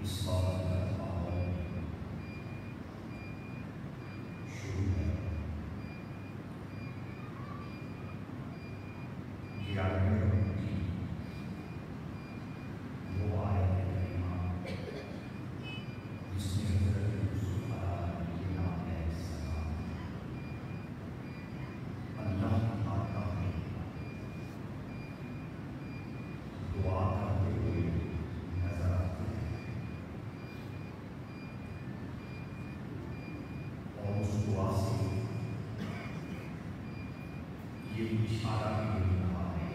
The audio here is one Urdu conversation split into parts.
اس بات کا ماحول شروع ہے. 11ویں رکوع کی وہ آیت کریمہ جس میں حضرت یوسف علیہ السلام اللہ کی بارگاہ میں دعا کرتے ہوئے نظر آتے ہیں اور اس دعا سے یہ اشارہ بھی مل رہا ہے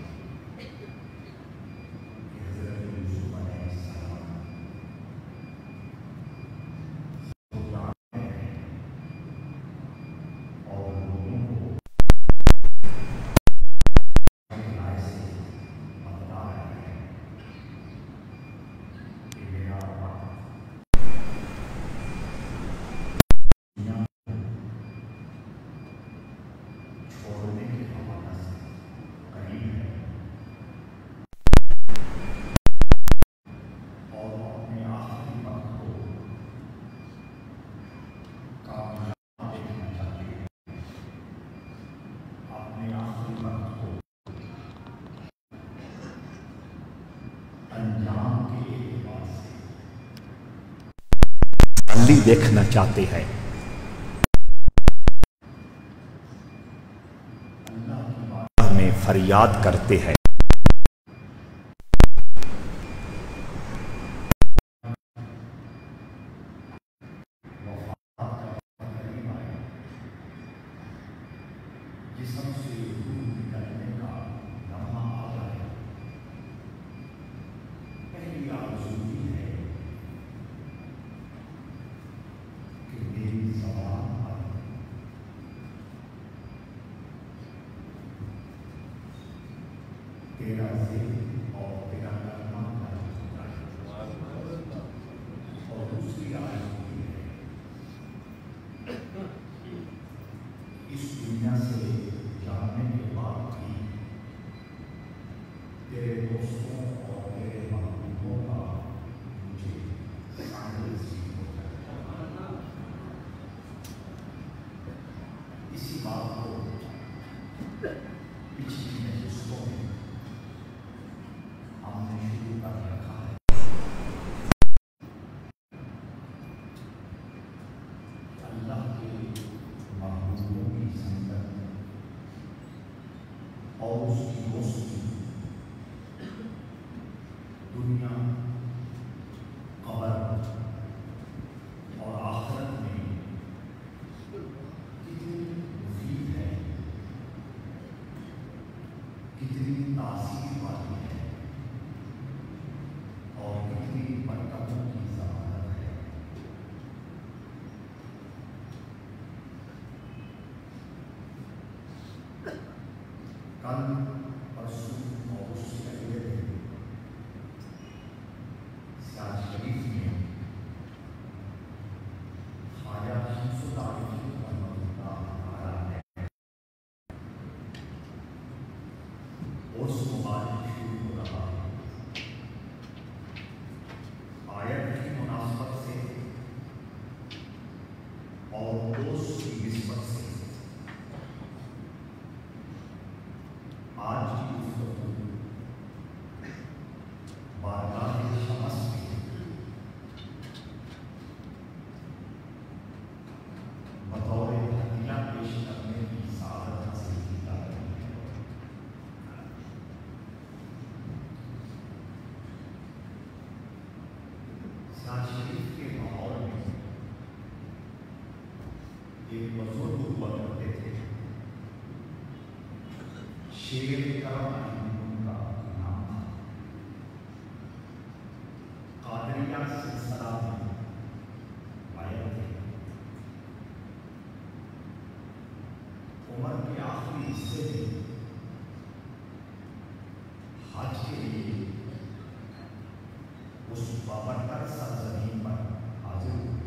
کہ حضرت یوسف علیہ السلام قرآن میں ہیں اور لوگوں کو رائے سے بتا رہے ہیں کہ میرا وقت دنیا چھوڑنے کے حوالے سے قریب ہے اور اپنے آخری وقت کو کامیاب دیکھنا چاہتے ہیں. اپنے آخری وقت کو انجام کے اعتبار سے علی دیکھنا چاہتے ہیں. اللہ کی بارگاہ میں فریاد کرتے ہیں. جسم سے روح نکلنے کا لمحہ آ رہا ہے. پہلی آرزو یہ ہے کہ میری زبان پر تیرا ذکر اور تیرا کلمہ نازل ہو جائے. اور دوسری آرزو یہ ہے اس دنیا سے جانے کے بعد بھی تیرے دوستوں اور تیرے محبوبوں کا مجھے سامنے نصیب ہو جائے. اسی بات کو پچھلی نشستوں میں ہم نے شروع کر رکھا ہے. اللہ کے محبوبوں کی سنگت اور اس کی دوستی دنیا قبر اور آخرت میں کتنی مفید ہے, کتنی تاثیر والی ہے اور کتنی برکتوں کی ضمانت ہے. کل پرسوں اور اس سے اگلے دن سیاج شریف میں خواجہ شمس العارفین رحمۃ اللہ تعالیٰ ہے اس مبارک شروع ہو رہا ہے. آیت کی مناسبت سے اور دوست کی نسبت سے آج کی گفتگو بارگاہ شمس میں بطور ہدیہ پیش کرنے کی سعادت حاصل کی جا رہی ہے. سیاج شریف کے ماحول میں ایک بزرگ ہوا کرتے تھے. شیر کرم ان کا نام تھا. قادریہ سلسلہ میں آئے تھے. عمر کے آخری حصے میں حج کے لیے اس بابرکت سرزمین پر حاضر ہوئے.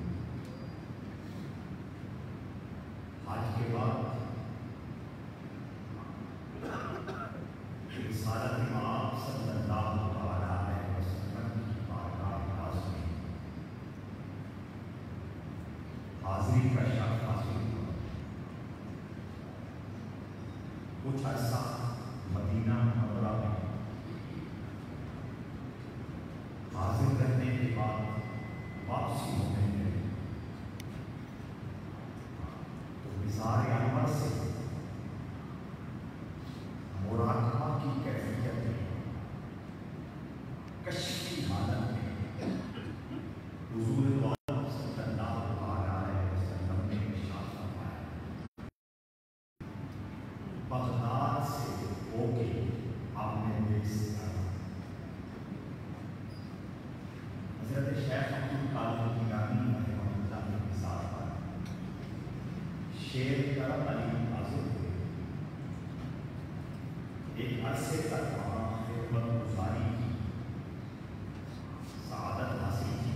حج کے بعد رسالت مآب صلی اللہ علیہ وسلم کی بارگاہ میں کچھ عرصہ مدینہ منورہ میں حاضر رہنے کے بعد واپسی ہونے میں تو مزار انور سے مراقبہ کی کیفیت میں کشفی حالت میں حضور صلی اللہ علیہ وسلم نے ارشاد فرمایا، بغداد سے ہو کے آپ نے دیش سے آنا۔ حضرت شیخ عبدالقادر جیلانی رحمہ اللہ کے مثال پر شیر کرم علی حاضر ہوئے، ایک عرصے تک وہاں خدمت گزاری کی، سعادت حاصل کی۔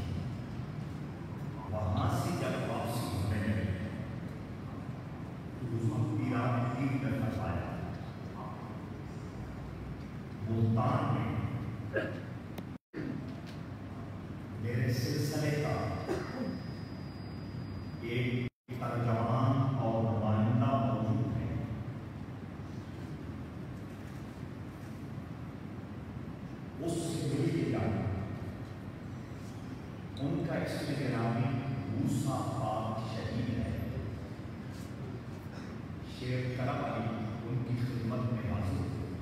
وہاں سے جب واپسی ہونے لگے تو حضور پیران پیر نے فرمایا، ملتان میں میرے سلسلے کا ایک ترجمان اور نمائندہ موجود ہے، اس سے مل کے جانا۔ ان کا اسم گرامی موسیٰ پاک شہید ہے۔ شیر کرم علی ان کی خدمت میں حاضر ہوئے،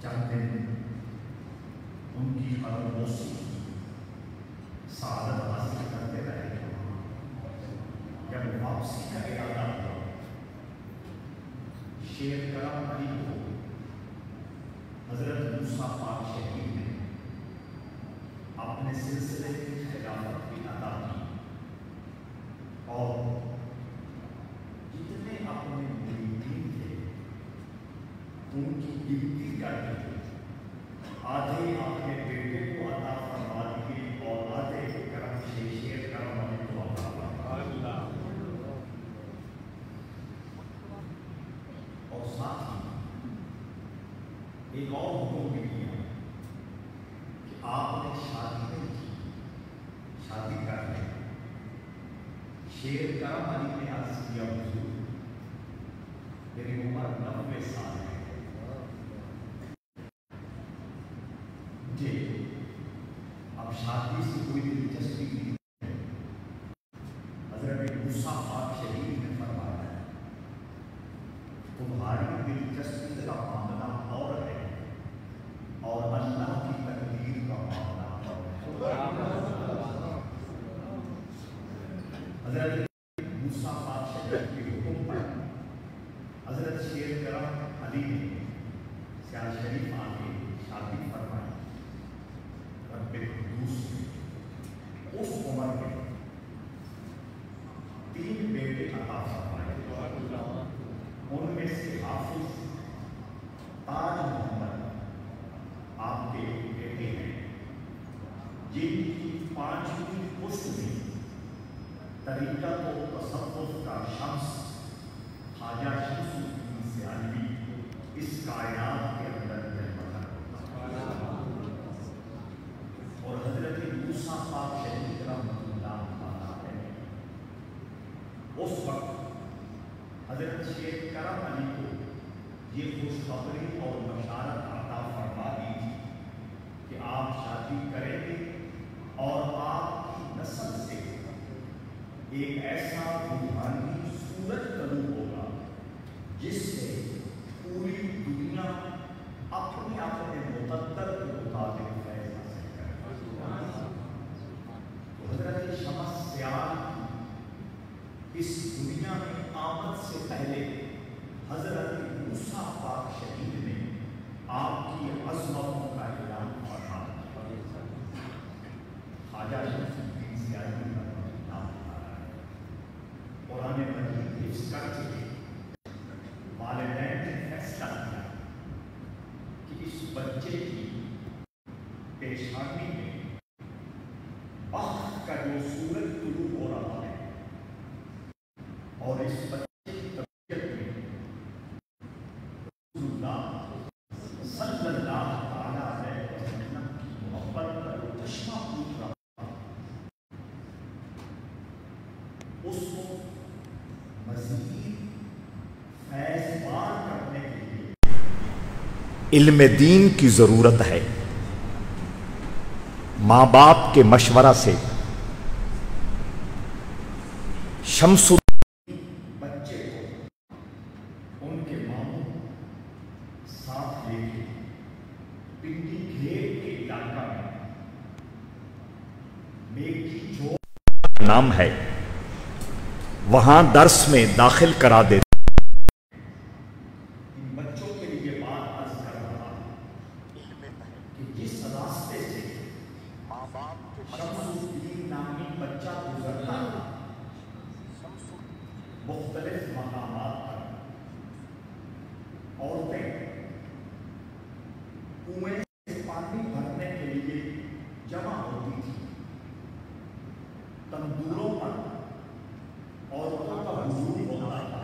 چند دن ان کی خرموشی سعادت حاصل کرتے رہے۔ جب واپسی کا ارادہ ہوا، شیر کرم علی کو حضرت موسیٰ پاک شہید نے اپنے سلسلے کی خلافت بھی عطا کی، اور جتنے اپنے مریدین تھے ان کی گنتی کر کے آدھے اپنے بیٹے کو عطا فرما دیے اور آدھے کرم سے شیر کرم علی کو عطا فرما۔ اور ساتھ ہی ایک اور حکم بھی کیا کہ آپ نے شادی نہیں کی، شادی کر لیں۔ شیر کرم علی نے عرض کیا، حضور میری عمر 90 سال ہے، مجھے اب شادی سے کوئی دلچسپی نہیں ہے۔ حضرت موسیٰ پاک شہید نے فرمایا، تمہاری دلچسپی کا معاملہ اور ہے اور اللہ کی تقدیر کا معاملہ اور ہے۔ حضرت موسیٰ پاک شہید کے حکم پر حضرت شیر کرم علی نے سیال شریف آ کے شادی فرمائی۔ رب قدوس نے اس عمر میں 3 بیٹے عطا فرمائے۔ ان میں سے حافظ تاج محمد آپ کے بیٹے ہیں، جن کی 5ویں پشت میں طریقت و تصوف کا شمس خواجہ شمس الدین سیالوی اس کائنات کے اندر جلوہ ہوتا۔ اور حضرت موسیٰ پاک شہید رحمۃ اللہ علیہ اس وقت حضرت شیر کرم علی کو یہ خوشخبری اور بشارت عطا فرما دی تھی کہ آپ شادی کریں گے اور آپ کی نسل سے ایک ایسا روحانی سورج طلوع ہوگا جس سے پوری دنیا اپنے مقدر کے مطابق فیض حاصل کرے۔ تو حضرت شمس سیال کی اس دنیا میں آمد سے پہلے حضرت موسیٰ پاک شہید نے آپ کی عظمتوں کا اعلان فرما دیا۔ خواجہ شمس الدین سیالوی رحمۃ اللہ علیہ قرآن مجید حفظ کر چکے، والدین نے فیصلہ کیا کہ اس بچے کی پیشانی میں بخت کا جو سورج طلوع ہو رہا ہے اور اس بچے کی طبیعت میں رسول اللہ صلی اللہ علیہ وسلم کی محبت کا جو چشمہ پھوٹ رہا اس کو مزید فیض بار کر علم دین کی ضرورت ہے۔ ماں باپ کے مشورہ سے شمس بچے کو ان کے ماموں ساتھ لے کے پنڈی گھیر کے علاقہ میں میکی جو نام ہے وہاں درس میں داخل کرا دیتے۔ ان بچوں کے لیے بات عرض کر رہا ہوں کہ جس راستے سے شمس الدین نامی بچہ گزرتا ہے مختلف مقامات پر عورتیں کنویں سے پانی بھرنے کے لیے جمع ہوتی تھی۔ تندوروں پر عورتوں کا ہجوم ہوتا تھا۔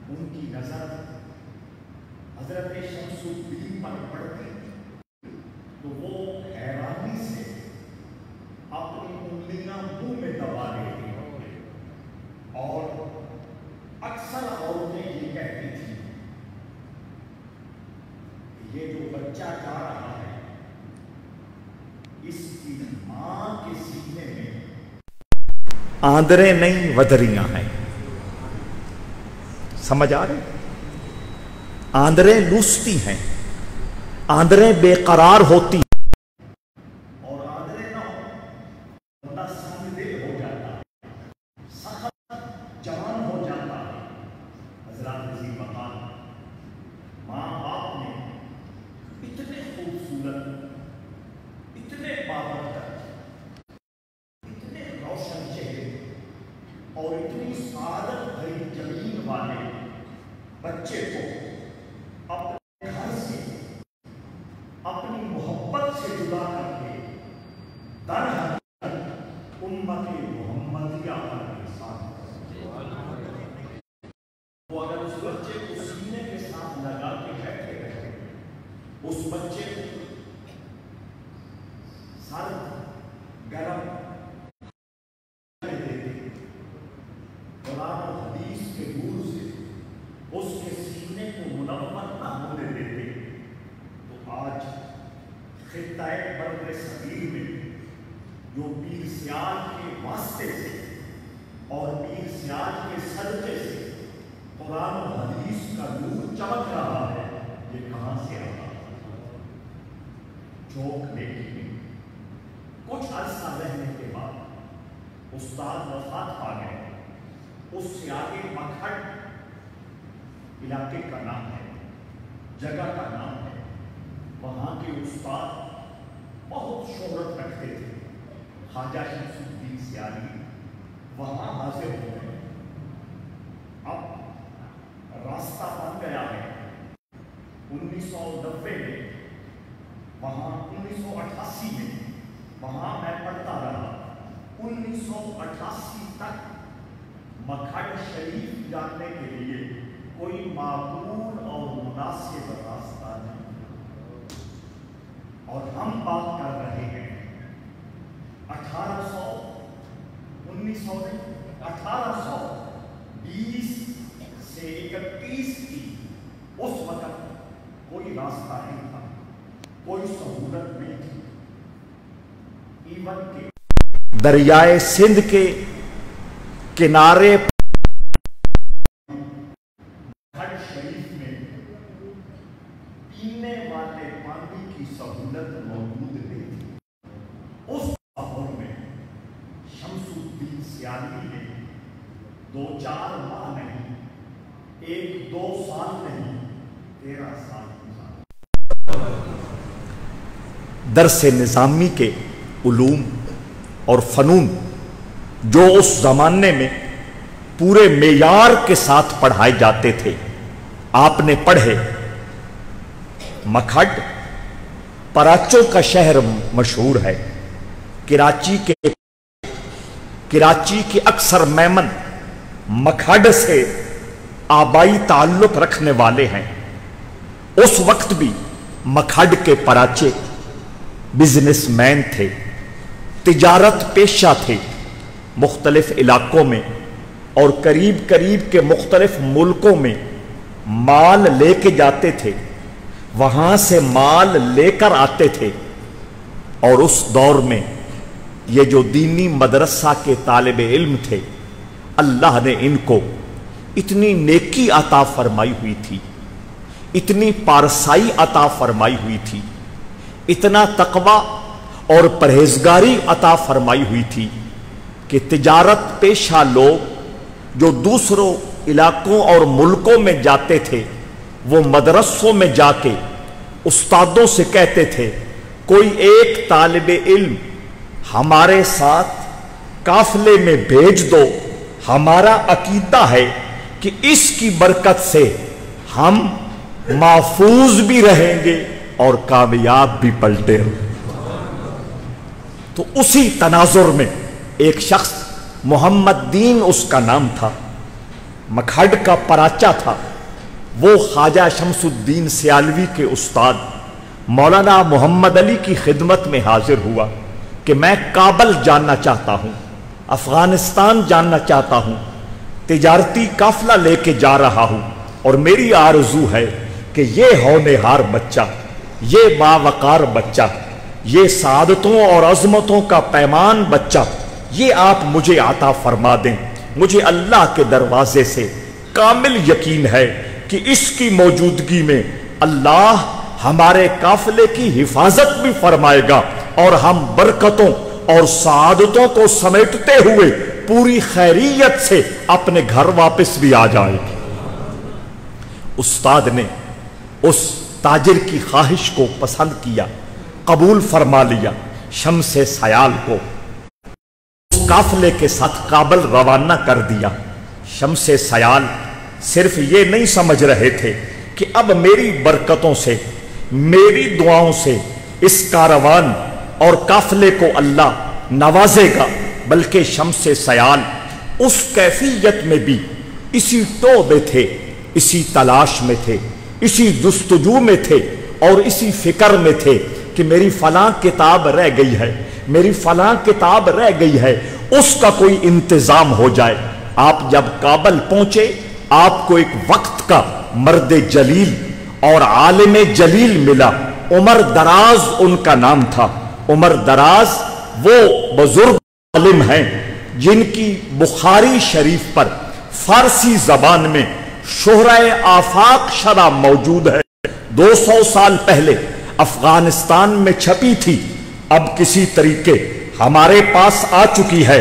ان کی نظر حضرت شمس الدین پر پڑتی تو وہ حیرانی سے اپنی انگلیاں منہ میں دبا لیتی اور اکثر عورتیں یہ کہتی تھیں کہ یہ جو بچہ جا رہا ہے اس کی ماں کے سینے میں آندریں نہیں ودریاں ہیں۔ سمجھ آ رہے؟ آندریں لوستی ہیں، آندریں بے قرار ہوتی اور آندریں نہ ہو بندہ سنگ دل ہو جاتا ہے، سخت جوان ہو جاتا ہے۔ حضرات عظیم مقام ماں باپ نے اتنے خوبصورت، اتنے بابرکت، اتنے روشن چہرے اور اتنی سعادت بھری زمین والے بچے کو اپنے گھر سے اپنی محبت سے جدا کر کے در حقیقت امت محمدیہ پر احسان کرتے۔ وہ اگر اس بچے کو سینے کے ساتھ لگا کے بیٹھے رہے، اس بچے کو سرد گرم قرآن و حدیث کے نور سے اس کے سینے کو منور نہ ہونے دیتے تو آج خطہ بر صغیر میں جو پیر سیال کے واسطے سے اور پیر سیال کے صدقے سے قرآن و حدیث کا نور چمک رہا ہے، یہ کہاں سے آتا؟ چوک لیکی میں کچھ عرصہ رہنے کے بعد استاد وفات پا گئے۔ اس سے آگے مکھڑ علاقے کا نام ہے، جگہ کا نام ہے، وہاں کے استاد بہت شہرت رکھتے تھے۔ خواجہ شمس الدین سیالی وہاں حاضر ہو گئے۔ اب راستہ بن گیا ہے۔ 1990 میں وہاں 1988 میں وہاں میں پڑھتا رہا۔ 1988 تک مکھڈ شریف جانے کے لیے کوئی معقول اور مناسب راستہ نہیں، اور ہم بات کر رہے ہیں 1820 سے 31 کی۔ اس وقت کوئی راستہ نہیں تھا، کوئی سہولت نہیں تھی۔ ایون کہ دریائے سندھ کے کنارے مکھڈ شریف میں پینے والے پانی کی سہولت موجود نہیں تھی۔ اس دور میں شمس الدین سیالی نے 2-4 ماہ نہیں، 1-2 سال نہیں، 13 سال گزارے۔ درس نظامی کے علوم اور فنون جو اس زمانے میں پورے معیار کے ساتھ پڑھائے جاتے تھے آپ نے پڑھے۔ مکھڈ پراچوں کا شہر مشہور ہے۔ کراچی کے اکثر میمن مکھڈ سے آبائی تعلق رکھنے والے ہیں۔ اس وقت بھی مکھڈ کے پراچے بزنس مین تھے، تجارت پیشہ تھے۔ مختلف علاقوں میں اور قریب قریب کے مختلف ملکوں میں مال لے کے جاتے تھے، وہاں سے مال لے کر آتے تھے، اور اس دور میں یہ جو دینی مدرسہ کے طالب علم تھے، اللہ نے ان کو اتنی نیکی عطا فرمائی ہوئی تھی، اتنی پارسائی عطا فرمائی ہوئی تھی، اتنا تقوی اور پرہیزگاری عطا فرمائی ہوئی تھی کہ تجارت پیشہ لوگ جو دوسروں علاقوں اور ملکوں میں جاتے تھے، وہ مدرسوں میں جا کے استادوں سے کہتے تھے کوئی ایک طالب علم ہمارے ساتھ قافلے میں بھیج دو، ہمارا عقیدہ ہے کہ اس کی برکت سے ہم محفوظ بھی رہیں گے اور کامیاب بھی پلٹے ہوں۔ تو اسی تناظر میں ایک شخص محمد دین اس کا نام تھا، مکھڈ کا پراچا تھا، وہ خواجہ شمس الدین سیالوی کے استاد مولانا محمد علی کی خدمت میں حاضر ہوا کہ میں کابل جاننا چاہتا ہوں، افغانستان جاننا چاہتا ہوں، تجارتی قافلہ لے کے جا رہا ہوں، اور میری آرزو ہے کہ یہ ہونہار بچہ، یہ باوقار بچہ، یہ سعادتوں اور عظمتوں کا پیمان بچہ، یہ آپ مجھے عطا فرما دیں۔ مجھے اللہ کے دروازے سے کامل یقین ہے کہ اس کی موجودگی میں اللہ ہمارے قافلے کی حفاظت بھی فرمائے گا، اور ہم برکتوں اور سعادتوں کو سمیٹتے ہوئے پوری خیریت سے اپنے گھر واپس بھی آ جائیں گے۔ استاد نے اس تاجر کی خواہش کو پسند کیا، قبول فرما لیا، شمس سیال کو اس قافلے کے ساتھ کابل روانہ کر دیا۔ شمس سیال صرف یہ نہیں سمجھ رہے تھے کہ اب میری برکتوں سے، میری دعاؤں سے اس کاروان اور قافلے کو اللہ نوازے گا، بلکہ شمس سیال اس کیفیت میں بھی اسی توبے تھے، اسی تلاش میں تھے، اسی جستجو میں تھے، اور اسی فکر میں تھے کہ میری فلاں کتاب رہ گئی ہے، میری فلاں کتاب رہ گئی ہے، اس کا کوئی انتظام ہو جائے۔ آپ جب کابل پہنچے، آپ کو ایک وقت کا مرد جلیل اور عالم جلیل ملا، عمر دراز ان کا نام تھا۔ عمر دراز وہ بزرگ عالم ہیں جن کی بخاری شریف پر فارسی زبان میں شہرہ آفاق شرح موجود ہے، 200 سال پہلے افغانستان میں چھپی تھی، اب کسی طریقے ہمارے پاس آ چکی ہے،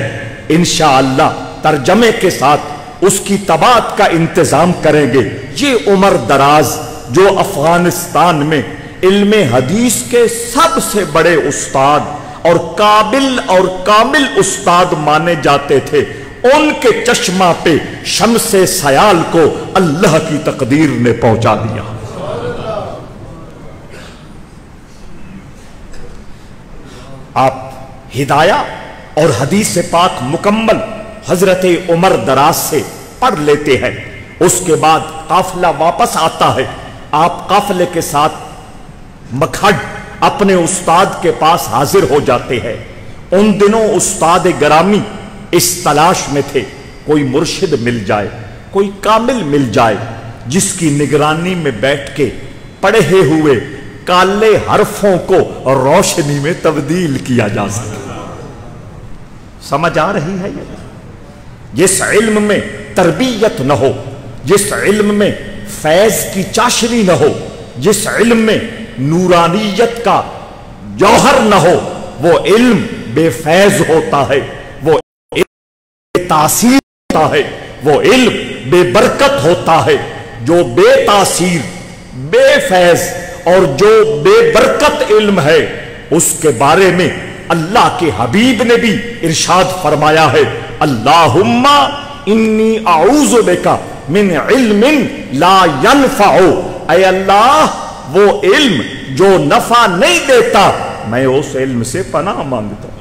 انشاءاللہ ترجمے کے ساتھ اس کی طباعت کا انتظام کریں گے۔ یہ عمر دراز جو افغانستان میں علم حدیث کے سب سے بڑے استاد اور قابل اور کامل استاد مانے جاتے تھے، ان کے چشمہ پہ شمس سیال کو اللہ کی تقدیر نے پہنچا دیا۔ آپ ہدایہ اور حدیث پاک مکمل حضرت عمر دراز سے پڑھ لیتے ہیں، اس کے بعد قافلہ واپس آتا ہے، آپ قافلے کے ساتھ مکھڈ اپنے استاد کے پاس حاضر ہو جاتے ہیں۔ ان دنوں استاد گرامی اس تلاش میں تھے کوئی مرشد مل جائے، کوئی کامل مل جائے جس کی نگرانی میں بیٹھ کے پڑھے ہوئے کالے حرفوں کو روشنی میں تبدیل کیا جا سکے۔ سمجھ آ رہی ہے یہ؟ جس علم میں تربیت نہ ہو، جس علم میں فیض کی چاشنی نہ ہو، جس علم میں نورانیت کا جوہر نہ ہو، وہ علم بے فیض ہوتا ہے، وہ علم بے تاثیر ہوتا ہے، وہ علم بے برکت ہوتا ہے۔ جو بے تاثیر، بے فیض اور جو بے برکت علم ہے، اس کے بارے میں اللہ کے حبیب نے بھی ارشاد فرمایا ہے، اللہم انی اعوذ بک من علم لا ینفع، اے اللہ وہ علم جو نفع نہیں دیتا، میں اس علم سے پناہ مانگتا ہوں۔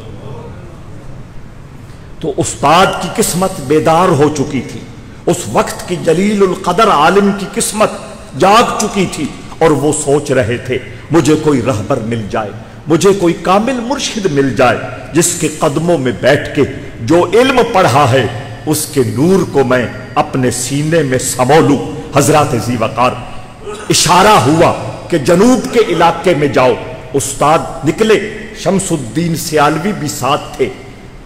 تو استاد کی قسمت بیدار ہو چکی تھی، اس وقت کی جلیل القدر عالم کی قسمت جاگ چکی تھی، اور وہ سوچ رہے تھے مجھے کوئی رہبر مل جائے، مجھے کوئی کامل مرشد مل جائے جس کے قدموں میں بیٹھ کے جو علم پڑھا ہے اس کے نور کو میں اپنے سینے میں سمو لوں، حضرات ذی وقار اشارہ ہوا کہ جنوب کے علاقے میں جاؤ. استاد نکلے. شمس الدین سیالوی بھی ساتھ تھے.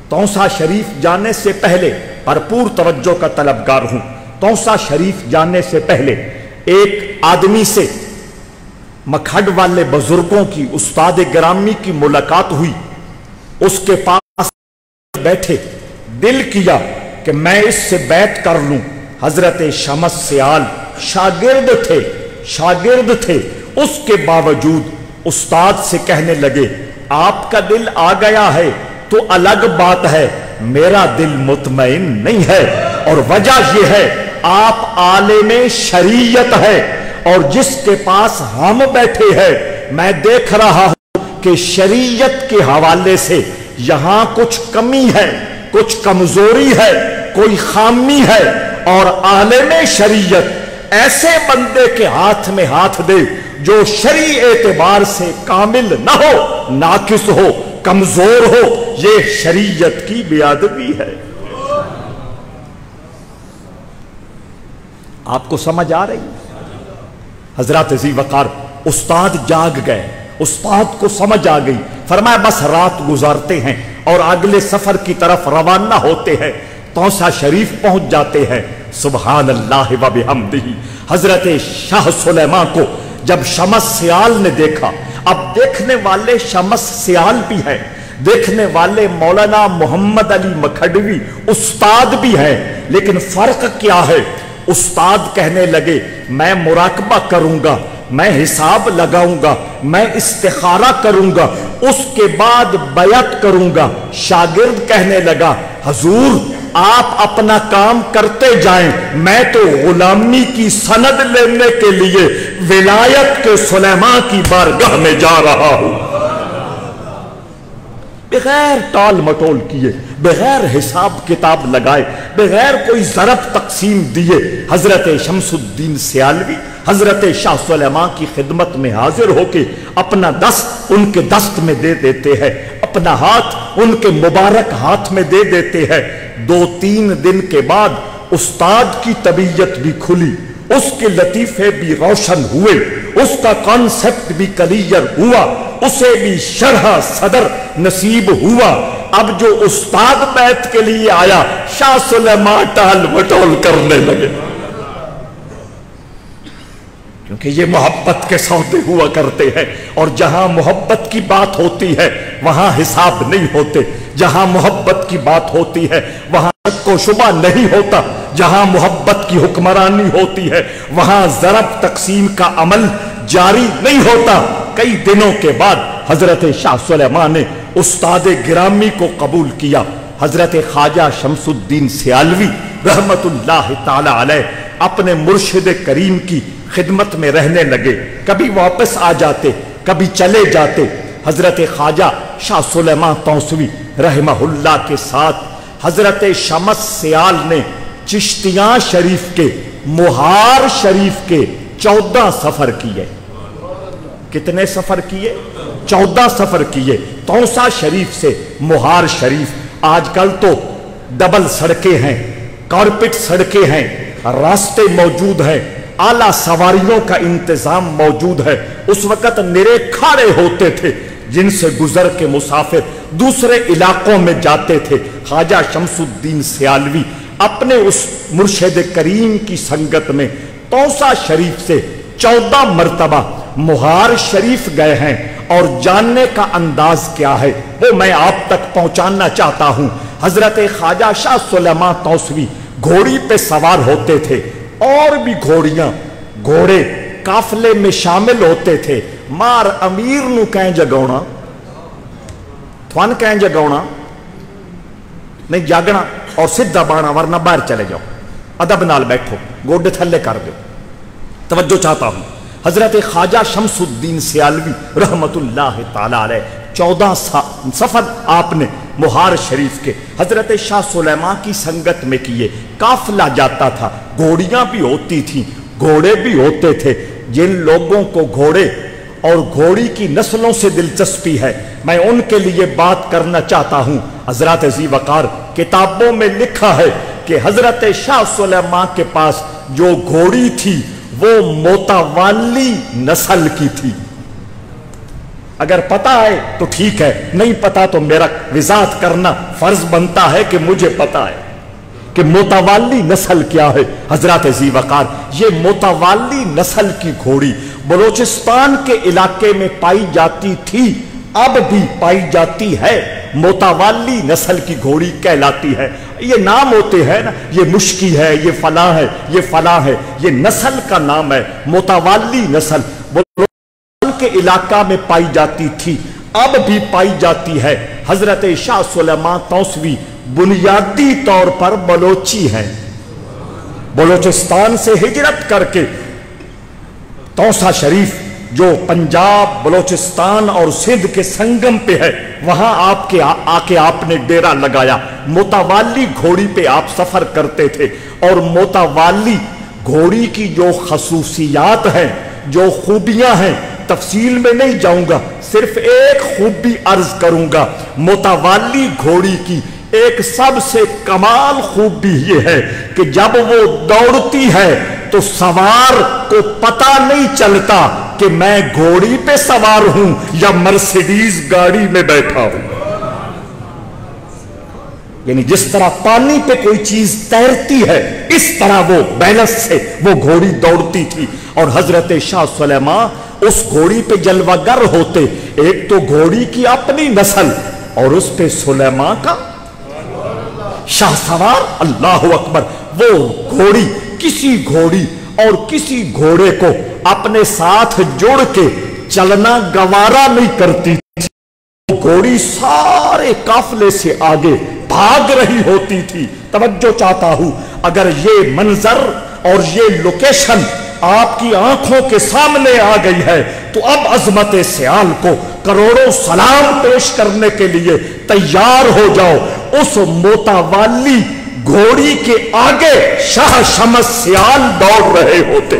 توسا شریف جانے سے پہلے بھرپور توجہ کا طلبگار ہوں. توسا شریف جانے سے پہلے ایک آدمی سے مکھڈ والے بزرگوں کی استاد گرامی کی ملاقات ہوئی. اس کے پاس بیٹھے دل کیا کہ میں اس سے بیعت کر لوں. حضرت شمس سیال شاگرد تھے. اس کے باوجود استاد سے کہنے لگے آپ کا دل آ گیا ہے تو الگ بات ہے, میرا دل مطمئن نہیں ہے. اور وجہ یہ ہے آپ عالم شریعت ہے اور جس کے پاس ہم بیٹھے ہیں میں دیکھ رہا ہوں کہ شریعت کے حوالے سے یہاں کچھ کمی ہے, کچھ کمزوری ہے, کوئی خامی ہے. اور عالم شریعت ایسے بندے کے ہاتھ میں ہاتھ دے جو شرعی اعتبار سے کامل نہ ہو, ناقص ہو, کمزور ہو, یہ شریعت کی بے ادبی ہے. آپ کو سمجھ آ رہی؟ حضرات ذی وقار استاد جاگ گئے. استاد کو سمجھ آ گئی. فرمایا بس رات گزارتے ہیں اور اگلے سفر کی طرف روانہ ہوتے ہیں. توسا شریف پہنچ جاتے ہیں. سبحان اللہ و بحمدہ. حضرت شاہ سلیمان کو جب شمس سیال نے دیکھا, اب دیکھنے والے شمس سیال بھی ہیں, دیکھنے والے مولانا محمد علی مکھڈوی استاد بھی ہیں, لیکن فرق کیا ہے؟ استاد کہنے لگے میں مراقبہ کروں گا, میں حساب لگاؤں گا, میں استخارہ کروں گا, اس کے بعد بیعت کروں گا. شاگرد کہنے لگا حضور آپ اپنا کام کرتے جائیں, میں تو غلامی کی سند لینے کے لیے ولایت کے سلیمان کی بارگاہ میں جا رہا ہوں. بغیر ٹال مٹول کیے, بغیر حساب کتاب لگائے, بغیر کوئی ضرب تقسیم دیے, حضرت شمس الدین سیالوی حضرت شاہ سلیمان کی خدمت میں حاضر ہو کے اپنا دست ان کے دست میں دے دیتے ہیں, اپنا ہاتھ ان کے مبارک ہاتھ میں دے دیتے ہیں. 2-3 دن کے بعد استاد کی طبیعت بھی کھلی, اس کے لطیفے بھی روشن ہوئے, اس کا کانسیپٹ بھی کلیئر ہوا, اسے بھی شرح صدر نصیب ہوا. اب جو استاد بیعت کے لیے آیا شاہ سلیمان ٹال مٹول کرنے لگے, کیونکہ یہ محبت کے سودے ہوا کرتے ہیں. اور جہاں محبت کی بات ہوتی ہے وہاں حساب نہیں ہوتے, جہاں محبت کی بات ہوتی ہے وہاں شک و شبہ نہیں ہوتا, جہاں محبت کی حکمرانی ہوتی ہے وہاں ضرب تقسیم کا عمل جاری نہیں ہوتا. کئی دنوں کے بعد حضرت شاہ سلیمان نے استاد گرامی کو قبول کیا. حضرت خواجہ شمس الدین سیالوی رحمت اللہ تعالی علیہ اپنے مرشد کریم کی خدمت میں رہنے لگے. کبھی واپس آ جاتے, کبھی چلے جاتے. حضرت خواجہ شاہ سلیمان توسوی رحمہ اللہ کے ساتھ حضرت شمس سیال نے چشتیاں شریف کے, مہار شریف کے 14 سفر کیے. کتنے سفر کیے؟ 14 سفر کیے. توسا شریف سے مہار شریف. آج کل تو ڈبل سڑکیں ہیں, کارپٹ سڑکیں ہیں, راستے موجود ہیں, اعلیٰ سواریوں کا انتظام موجود ہے. اس وقت نرے کھاڑے ہوتے تھے جن سے گزر کے مسافر دوسرے علاقوں میں جاتے تھے. خواجہ شمس الدین سیالوی اپنے اس مرشد کریم کی سنگت میں توسا شریف سے 14 مرتبہ مہار شریف گئے ہیں. اور جاننے کا انداز کیا ہے وہ میں آپ تک پہنچانا چاہتا ہوں. حضرت خواجہ شاہ سلیمان توسوی گھوڑی پہ سوار ہوتے تھے, اور بھی گھوڑیاں گھوڑے قافلے میں شامل ہوتے تھے. مار امیر نو کہیں جگونا, تھوان کہیں جگونا نہیں, جاگنا اور سدھا بانا, ورنہ باہر چلے جاؤ, ادب نال بیٹھو, گوڈے تھلے کر دو. توجہ چاہتا ہوں. حضرت خواجہ شمس الدین سیالوی رحمت اللہ تعالی علیہ 14 سفر آپ نے مہار شریف کے حضرت شاہ سلیمان کی سنگت میں کیے. قافلہ جاتا تھا, گھوڑیاں بھی ہوتی تھیں, گھوڑے بھی ہوتے تھے. جن لوگوں کو گھوڑے اور گھوڑی کی نسلوں سے دلچسپی ہے میں ان کے لیے بات کرنا چاہتا ہوں. حضرات ذی وقار کتابوں میں لکھا ہے کہ حضرت شاہ سلیمان کے پاس جو گھوڑی تھی وہ موتاوالی نسل کی تھی. اگر پتا ہے تو ٹھیک ہے، نہیں پتا تو میرا وضاحت کرنا فرض بنتا ہے کہ مجھے پتا ہے کہ موتاوالی نسل کیا ہے. حضرات ذی وقار، یہ موتاوالی نسل کی گھوڑی بلوچستان کے علاقے میں پائی جاتی تھی، اب بھی پائی جاتی ہے. موتاوالی نسل کی گھوڑی کہلاتی ہے. یہ نام ہوتے ہیں نا، یہ مشکی ہے، یہ فلاں ہے، یہ فلاں ہے، یہ نسل کا نام ہے. موتاوالی نسل بلوچستان کے علاقہ میں پائی جاتی تھی، اب بھی پائی جاتی ہے. حضرت شاہ سلیمان توسوی بنیادی طور پر بلوچی ہیں. بلوچستان سے ہجرت کر کے توسا شریف جو پنجاب، بلوچستان اور سندھ کے سنگم پہ ہے، وہاں آپ نے ڈیرا لگایا. موتاوالی گھوڑی پہ آپ سفر کرتے تھے، اور موتاوالی گھوڑی کی جو خصوصیات ہیں، جو خوبیاں ہیں، تفصیل میں نہیں جاؤں گا، صرف ایک خوبی عرض کروں گا. موتاوالی گھوڑی کی ایک سب سے کمال خوبی یہ ہے کہ جب وہ دوڑتی ہے تو سوار کو پتہ نہیں چلتا کہ میں گھوڑی پہ سوار ہوں یا مرسیڈیز گاڑی میں بیٹھا ہوں. یعنی جس طرح پانی پہ کوئی چیز تیرتی ہے، اس طرح وہ بیلنس سے وہ گھوڑی دوڑتی تھی. اور حضرت شاہ سلیمان اس گھوڑی پہ جلوہ گر ہوتے. ایک تو گھوڑی کی اپنی نسل اور اس پہ سلیمان کا شاہ سوار. اللہ اکبر. وہ گھوڑی کسی گھوڑی اور کسی گھوڑے کو اپنے ساتھ جوڑ کے چلنا گوارا نہیں کرتی تھی. وہ گھوڑی سارے قافلے سے آگے بھاگ رہی ہوتی تھی. توجہ چاہتا ہوں، اگر یہ منظر اور یہ لوکیشن آپ کی آنکھوں کے سامنے آ گئی ہے تو اب عظمت سیال کو کروڑوں سلام پیش کرنے کے لیے تیار ہو جاؤ. اس موتاوالی گھوڑی کے آگے شاہ شمس سیال دوڑ رہے ہوتے.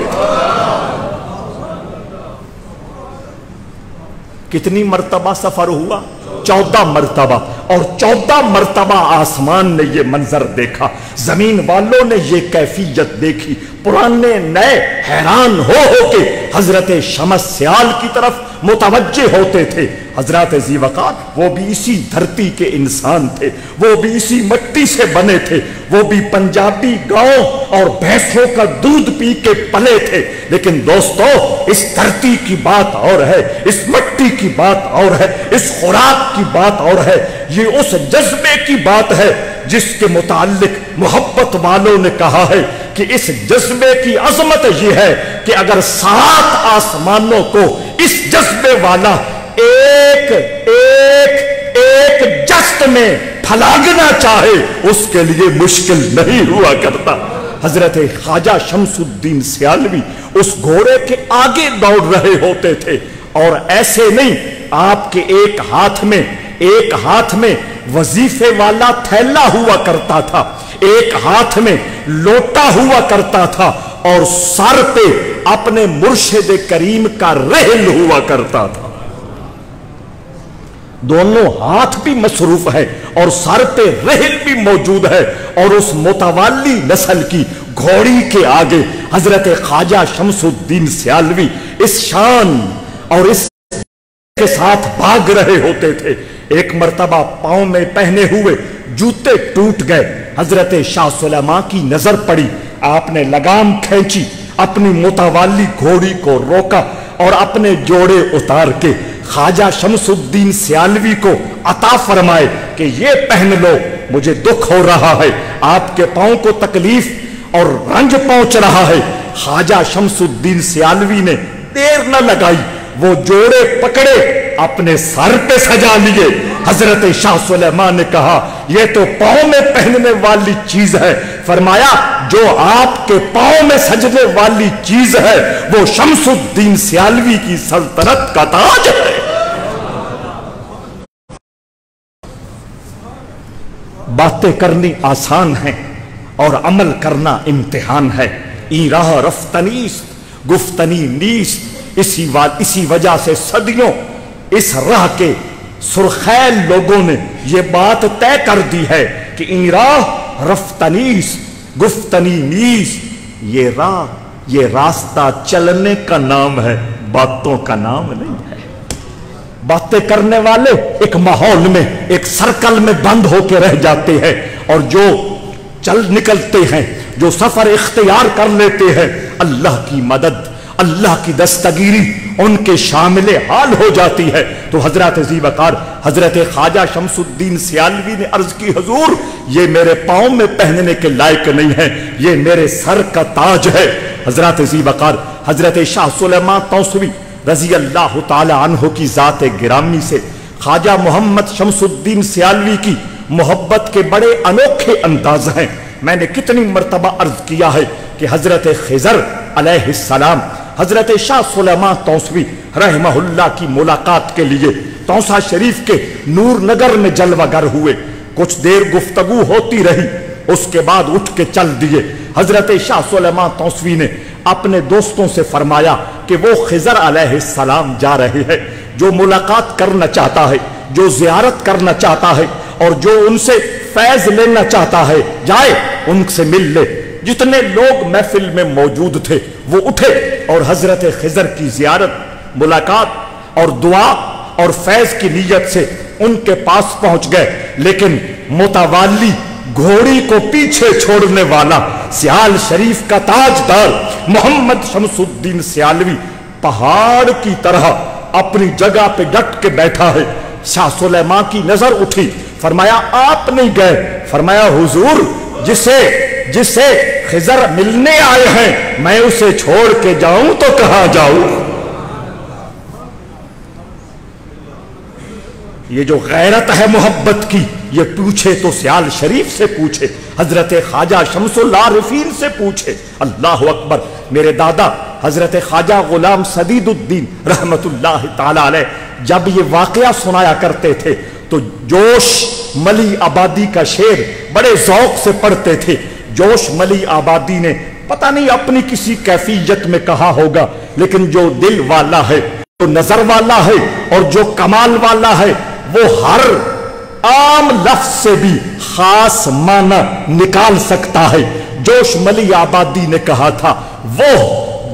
کتنی مرتبہ سفر ہوا؟ 14 مرتبہ. اور 14 مرتبہ آسمان نے یہ منظر دیکھا، زمین والوں نے یہ کیفیت دیکھی. پرانے نئے حیران ہو کے حضرت شمس سیال کی طرف متوجہ ہوتے تھے. حضرات ذی وقار وہ بھی اسی دھرتی کے انسان تھے، وہ بھی اسی مٹی سے بنے تھے، وہ بھی پنجابی گاؤں اور بھینسوں کا دودھ پی کے پلے تھے. لیکن دوستو، اس دھرتی کی بات اور ہے، اس مٹی کی بات اور ہے، اس خوراک کی بات اور ہے. یہ اس جذبے کی بات ہے جس کے متعلق محبت والوں نے کہا ہے کہ اس جذبے کی عظمت یہ ہے کہ اگر 7 آسمانوں کو اس جذبے والا ایک جست میں پھلاگنا چاہے، اس کے لیے مشکل نہیں ہوا کرتا. حضرت خواجہ شمس الدین سیالوی اس گھوڑے کے آگے دوڑ رہے ہوتے تھے. اور ایسے نہیں، آپ کے ایک ہاتھ میں وظیفے والا تھیلا ہوا کرتا تھا، ایک ہاتھ میں لوٹا ہوا کرتا تھا، اور سر پہ اپنے مرشد کریم کا رحل ہوا کرتا تھا. دونوں ہاتھ بھی مصروف ہے اور سر پہ رحل بھی موجود ہے. اور اس متوالی نسل کی گھوڑی کے آگے حضرت خواجہ شمس الدین سیالوی اس شان اور اس کے ساتھ بھاگ رہے ہوتے تھے. ایک مرتبہ پاؤں میں پہنے ہوئے جوتے ٹوٹ گئے. حضرت شاہ سلیمان کی نظر پڑی، آپ نے لگام کھینچی، اپنی متوالی گھوڑی کو روکا اور اپنے جوڑے اتار کے خواجہ شمس الدین سیالوی کو عطا فرمائے کہ یہ پہن لو، مجھے دکھ ہو رہا ہے، آپ کے پاؤں کو تکلیف اور رنج پہنچ رہا ہے. خواجہ شمس الدین سیالوی نے دیر نہ لگائی، وہ جوڑے پکڑے، اپنے سر پہ سجا لیے. حضرت شاہ سلیمان نے کہا یہ تو پاؤں میں پہننے والی چیز ہے. فرمایا جو آپ کے پاؤں میں سجنے والی چیز ہے وہ شمس الدین سیالوی کی سلطنت کا تاج ہے. باتیں کرنی آسان ہیں اور عمل کرنا امتحان ہے. ای راہ رفتنیست گفتنی نیست. اسی وجہ سے صدیوں اس راہ کے سرخیل لوگوں نے یہ بات طے کر دی ہے کہ این راہ رفتنیست گفتنی نیست. یہ راہ یہ راستہ چلنے کا نام ہے، باتوں کا نام نہیں ہے۔ باتیں کرنے والے ایک ماحول میں ایک سرکل میں بند ہو کے رہ جاتے ہیں، اور جو چل نکلتے ہیں، جو سفر اختیار کر لیتے ہیں، اللہ کی مدد اللہ کی دستگیری ان کے شامل حال ہو جاتی ہے۔ تو حضرت ذی وقار حضرت خواجہ شمس الدین سیالوی نے عرض کی، حضور یہ میرے پاؤں میں پہننے کے لائق نہیں ہے، یہ میرے سر کا تاج ہے۔ حضرت ذی وقار حضرت شاہ سلیمان توسوی رضی اللہ تعالی عنہ کی ذات گرامی سے خواجہ محمد شمس الدین سیالوی کی محبت کے بڑے انوکھے انداز ہیں۔ میں نے کتنی مرتبہ عرض کیا ہے کہ حضرت خضر علیہ السلام حضرت شاہ سلیمان توسوی رحمہ اللہ کی ملاقات کے لیے توسا شریف کے نور نگر میں جلوہ گر ہوئے۔ کچھ دیر گفتگو ہوتی رہی، اس کے بعد اٹھ کے چل دیے۔ حضرت شاہ سلیمان توسوی نے اپنے دوستوں سے فرمایا کہ وہ خضر علیہ السلام جا رہے ہیں، جو ملاقات کرنا چاہتا ہے، جو زیارت کرنا چاہتا ہے اور جو ان سے فیض لینا چاہتا ہے جائے ان سے مل لے۔ جتنے لوگ محفل میں موجود تھے وہ اٹھے اور حضرت خضر کی زیارت، ملاقات اور دعا اور فیض کی نیت سے ان کے پاس پہنچ گئے، لیکن متوالی گھوڑی کو پیچھے چھوڑنے والا سیال شریف کا تاجدار محمد شمس الدین سیالوی پہاڑ کی طرح اپنی جگہ پہ ڈٹ کے بیٹھا ہے۔ شاہ سلیمان کی نظر اٹھی، فرمایا آپ نہیں گئے؟ فرمایا حضور جسے خضر ملنے آئے ہیں میں اسے چھوڑ کے جاؤں تو کہاں جاؤں؟ یہ جو غیرت ہے محبت کی، یہ پوچھے تو سیال شریف سے پوچھے، حضرت خواجہ شمس العارفین سے پوچھے۔ اللہ اکبر! میرے دادا حضرت خواجہ غلام سدید الدین رحمت اللہ تعالی علیہ جب یہ واقعہ سنایا کرتے تھے تو جوش ملی آبادی کا شعر بڑے ذوق سے پڑھتے تھے۔ جوش ملی آبادی نے پتہ نہیں اپنی کسی کیفیت میں کہا ہوگا، لیکن جو دل والا ہے، جو نظر والا ہے اور جو کمال والا ہے، وہ ہر عام لفظ سے بھی خاص معنی نکال سکتا ہے۔ جوش ملی آبادی نے کہا تھا، وہ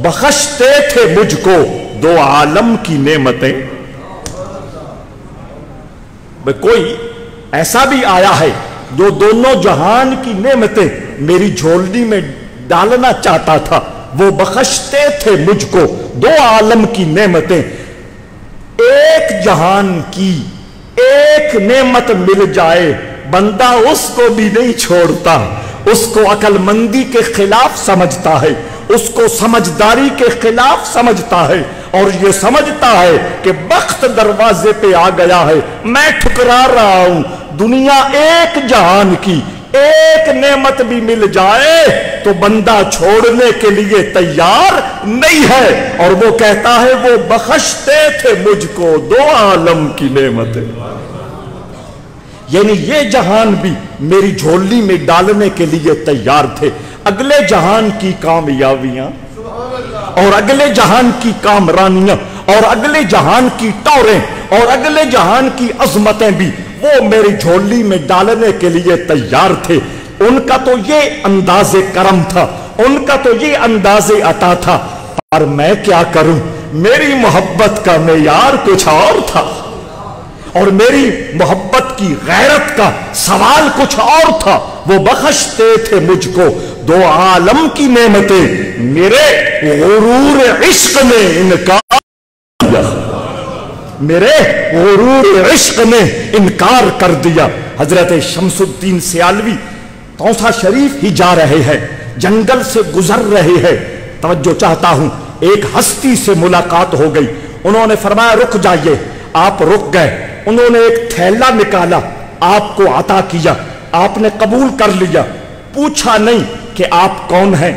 بخشتے تھے مجھ کو دو عالم کی نعمتیں۔ کوئی ایسا بھی آیا ہے جو دونوں جہان کی نعمتیں میری جھولی میں ڈالنا چاہتا تھا، وہ بخشتے تھے مجھ کو دو عالم کی نعمتیں۔ ایک جہان کی ایک نعمت مل جائے بندہ اس کو بھی نہیں چھوڑتا، اس کو عقل مندی کے خلاف سمجھتا ہے، اس کو سمجھداری کے خلاف سمجھتا ہے، اور یہ سمجھتا ہے کہ وقت دروازے پہ آ گیا ہے، میں ٹھکرا رہا ہوں۔ دنیا ایک جہان کی ایک نعمت بھی مل جائے تو بندہ چھوڑنے کے لیے تیار نہیں ہے، اور وہ کہتا ہے وہ بخشتے تھے مجھ کو دو عالم کی نعمتیں۔ یعنی یہ جہان بھی میری جھولی میں ڈالنے کے لیے تیار تھے۔ اگلے جہان کی کامیابیاں اور اگلے جہان کی کامرانیاں اور اگلے جہان کی ٹوریں اور اگلے جہان کی عظمتیں بھی وہ میری جھولی میں ڈالنے کے لیے تیار تھے۔ ان کا تو یہ انداز کرم تھا، ان کا تو یہ انداز عطا تھا، پر میں کیا کروں؟ میری محبت کا معیار کچھ اور تھا، اور میری محبت کی غیرت کا سوال کچھ اور تھا۔ وہ بخشتے تھے مجھ کو دو عالم کی نعمتیں، میرے غرور عشق نے انکار کیا، میرے غرور عشق نے انکار کر دیا۔ حضرت شمس الدین سیالوی توسا شریف ہی جا رہے ہیں، جنگل سے گزر رہے ہیں، توجہ چاہتا ہوں، ایک ہستی سے ملاقات ہو گئی، انہوں نے فرمایا رک جائیے، آپ رک گئے، انہوں نے ایک تھیلا نکالا، آپ کو عطا کیا، آپ نے قبول کر لیا، پوچھا نہیں کہ آپ کون ہیں،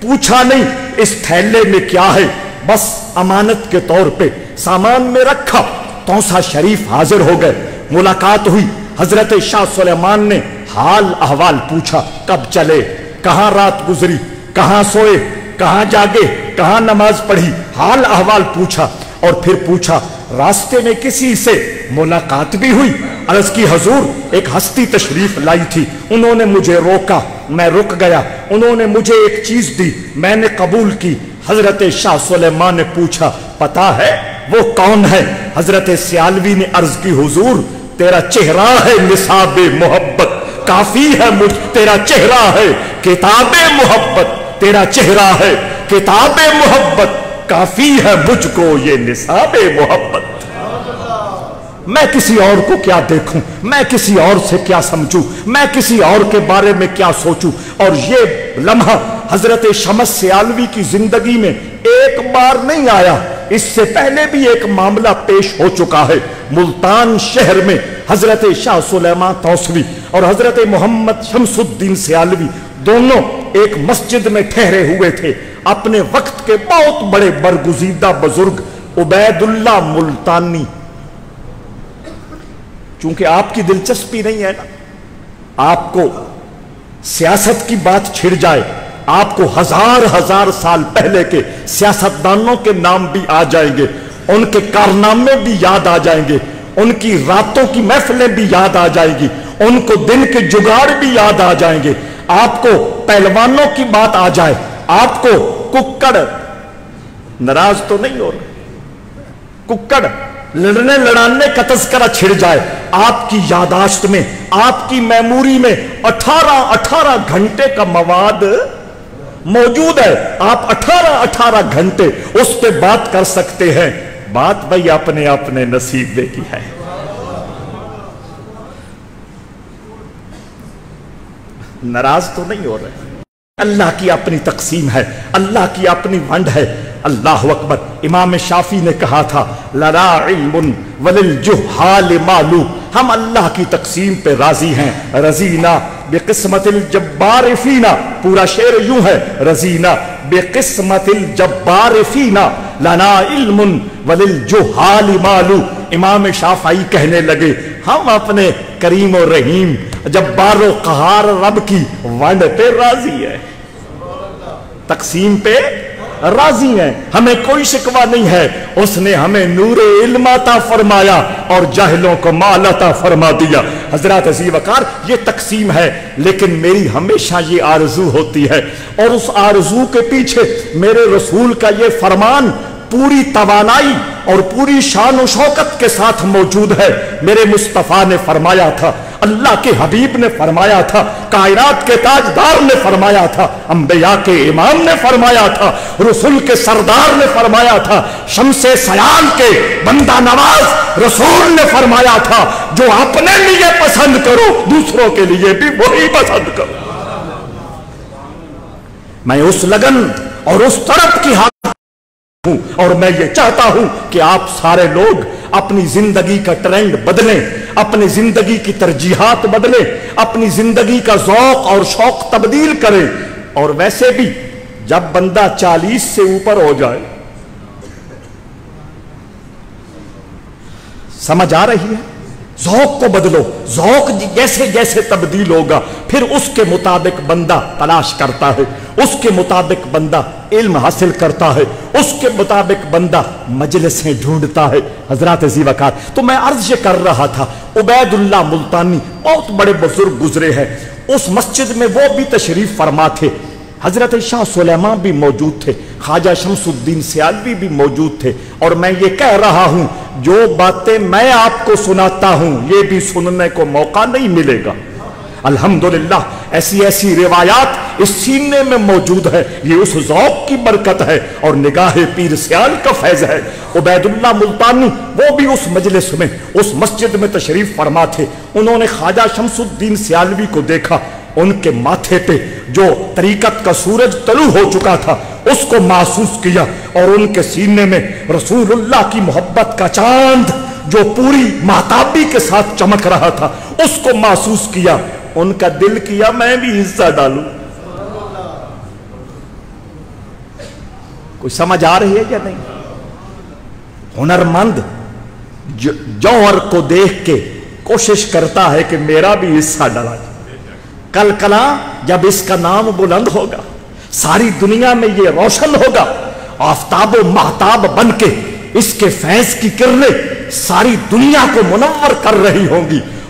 پوچھا نہیں اس تھیلے میں کیا ہے، بس امانت کے طور پہ سامان میں رکھا۔ توسا شریف حاضر ہو گئے، ملاقات ہوئی، حضرت شاہ سلیمان نے حال احوال پوچھا، کب چلے، کہاں رات گزری، کہاں سوئے، کہاں جاگے، کہاں نماز پڑھی، حال احوال پوچھا، اور پھر پوچھا راستے میں کسی سے ملاقات بھی ہوئی، عرض کی حضور ایک ہستی تشریف لائی تھی، انہوں نے مجھے روکا، میں رک گیا، انہوں نے مجھے ایک چیز دی، میں نے قبول کی۔ حضرت شاہ سلیمان نے پوچھا پتا ہے وہ کون ہے؟ حضرت سیالوی نے عرض کی حضور تیرا چہرہ ہے نصاب محبت کافی ہے مجھ، تیرا چہرہ ہے کتاب محبت، تیرا چہرہ ہے کتاب محبت کافی ہے مجھ کو یہ نصاب محبت۔ میں کسی اور کو کیا دیکھوں، میں کسی اور سے کیا سمجھوں، میں کسی اور کے بارے میں کیا سوچوں۔ اور یہ لمحہ حضرت شمس سیالوی کی زندگی میں ایک بار نہیں آیا، اس سے پہلے بھی ایک معاملہ پیش ہو چکا ہے۔ ملتان شہر میں حضرت شاہ سلیمان توسوی اور حضرت محمد شمس الدین سیالوی دونوں ایک مسجد میں ٹھہرے ہوئے تھے۔ اپنے وقت کے بہت بڑے برگزیدہ بزرگ عبید اللہ ملتانی، چونکہ آپ کی دلچسپی نہیں ہے نا، آپ کو سیاست کی بات چھڑ جائے، آپ کو ہزار سال پہلے کے سیاستدانوں کے نام بھی آ جائیں گے، ان کے کارنامے بھی یاد آ جائیں گے، ان کی راتوں کی محفلیں بھی یاد آ جائیں گی، ان کو دن کے جگاڑ بھی یاد آ جائیں گے، آپ کو پہلوانوں کی بات آ جائے، آپ کو ککڑ، ناراض تو نہیں ہو رہے، ککڑ لڑنے لڑانے کا تذکرہ چھڑ جائے، آپ کی یاداشت میں، آپ کی میموری میں 18 گھنٹے کا مواد موجود ہے، آپ 18 گھنٹے اس پہ بات کر سکتے ہیں۔ بات بھئی اپنے نصیبے کی ہے۔ ناراض تو نہیں ہو رہے، اللہ کی اپنی تقسیم ہے، اللہ کی اپنی ونڈ ہے۔ اللہ اکبر۔ امام شافعی نے کہا تھا لنا علم وللجہال معلوم، ہم اللہ کی تقسیم پہ راضی ہیں۔ رضینا بقسمت الجبار فینا، پورا شعر یوں ہے، رضینا بقسمت الجبار فینا لنا علم وللجہال معلوم۔ امام شافعی کہنے لگے ہم اپنے کریم و رحیم جبار و قہار رب کی ونڈ پہ راضی ہے، تقسیم پہ راضی ہیں، ہمیں کوئی شکوہ نہیں ہے۔ اس نے ہمیں نور علم عطا فرمایا اور جاہلوں کو مال عطا فرما دیا۔ حضرات عزیز وقار، یہ تقسیم ہے، لیکن میری ہمیشہ یہ آرزو ہوتی ہے، اور اس آرزو کے پیچھے میرے رسول کا یہ فرمان پوری توانائی اور پوری شان و شوکت کے ساتھ موجود ہے۔ میرے مصطفیٰ نے فرمایا تھا، اللہ کے حبیب نے فرمایا تھا، کائنات کے تاجدار نے فرمایا تھا، انبیاء کے امام نے فرمایا تھا، رسول کے سردار نے فرمایا تھا، شمس سیال کے بندہ نواز رسول نے فرمایا تھا، جو اپنے لیے پسند کرو دوسروں کے لیے بھی وہی پسند کرو۔ میں اس لگن اور اس طرف کی اور میں یہ چاہتا ہوں کہ آپ سارے لوگ اپنی زندگی کا ٹرینڈ بدلیں، اپنی زندگی کی ترجیحات بدلیں، اپنی زندگی کا ذوق اور شوق تبدیل کریں۔ اور ویسے بھی جب بندہ 40 سے اوپر ہو جائے، سمجھ آ رہی ہے، ذوق کو بدلو، ذوق جیسے جیسے تبدیل ہوگا پھر اس کے مطابق بندہ تلاش کرتا ہے، اس کے مطابق بندہ علم حاصل کرتا ہے، اس کے مطابق بندہ مجلسیں ڈھونڈتا ہے۔ حضرات عزیز وقار، تو میں عرض یہ کر رہا تھا، عبید اللہ ملتانی بہت بڑے بزرگ گزرے ہیں، اس مسجد میں وہ بھی تشریف فرما تھے، حضرت شاہ سلیمان بھی موجود تھے، خواجہ شمس الدین سیالوی بھی موجود تھے، اور میں یہ کہہ رہا ہوں جو باتیں میں آپ کو سناتا ہوں یہ بھی سننے کو موقع نہیں ملے گا۔ الحمدللہ ایسی ایسی روایات اس سینے میں موجود ہے، یہ اس ذوق کی برکت ہے اور نگاہ پیر سیال کا فیض ہے۔ عبید اللہ ملتانی وہ بھی اس مجلس میں، اس مسجد میں تشریف فرما تھے، انہوں نے خواجہ شمس الدین سیالوی کو دیکھا، ان کے ماتھے پہ جو طریقت کا سورج طلوع ہو چکا تھا اس کو محسوس کیا، اور ان کے سینے میں رسول اللہ کی محبت کا چاند جو پوری مہتابی کے ساتھ چمک رہا تھا اس کو محسوس کیا۔ ان کا دل کیا میں بھی حصہ ڈالوں۔ کوئی سمجھ آ رہی ہے یا نہیں؟ ہنرمند جوہر کو دیکھ کے کوشش کرتا ہے کہ میرا بھی حصہ ڈالا جائے۔ کل کلا جب اس کا نام بلند ہوگا، ساری دنیا میں یہ روشن ہوگا، آفتاب و مہتاب بن کے اس کے فیض کی کرنیں ساری دنیا کو منور کر رہی ہوں گی،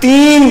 3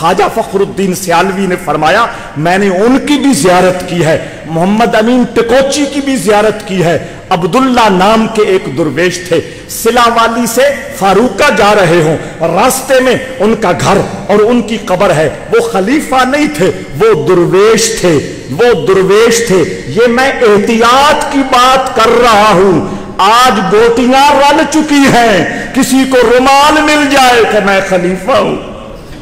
خواجہ فخرالدین سیالوی نے فرمایا میں نے ان کی بھی زیارت کی ہے، محمد امین ٹکوچی کی بھی زیارت کی ہے۔ عبداللہ نام کے ایک درویش تھے، سلا والی سے فاروقہ جا رہے ہوں، راستے میں ان کا گھر اور ان کی قبر ہے، وہ خلیفہ نہیں تھے، وہ درویش تھے، وہ درویش تھے۔ یہ میں احتیاط کی بات کر رہا ہوں، آج گوٹیاں رل چکی ہیں، کسی کو رومال مل جائے کہ میں خلیفہ ہوں،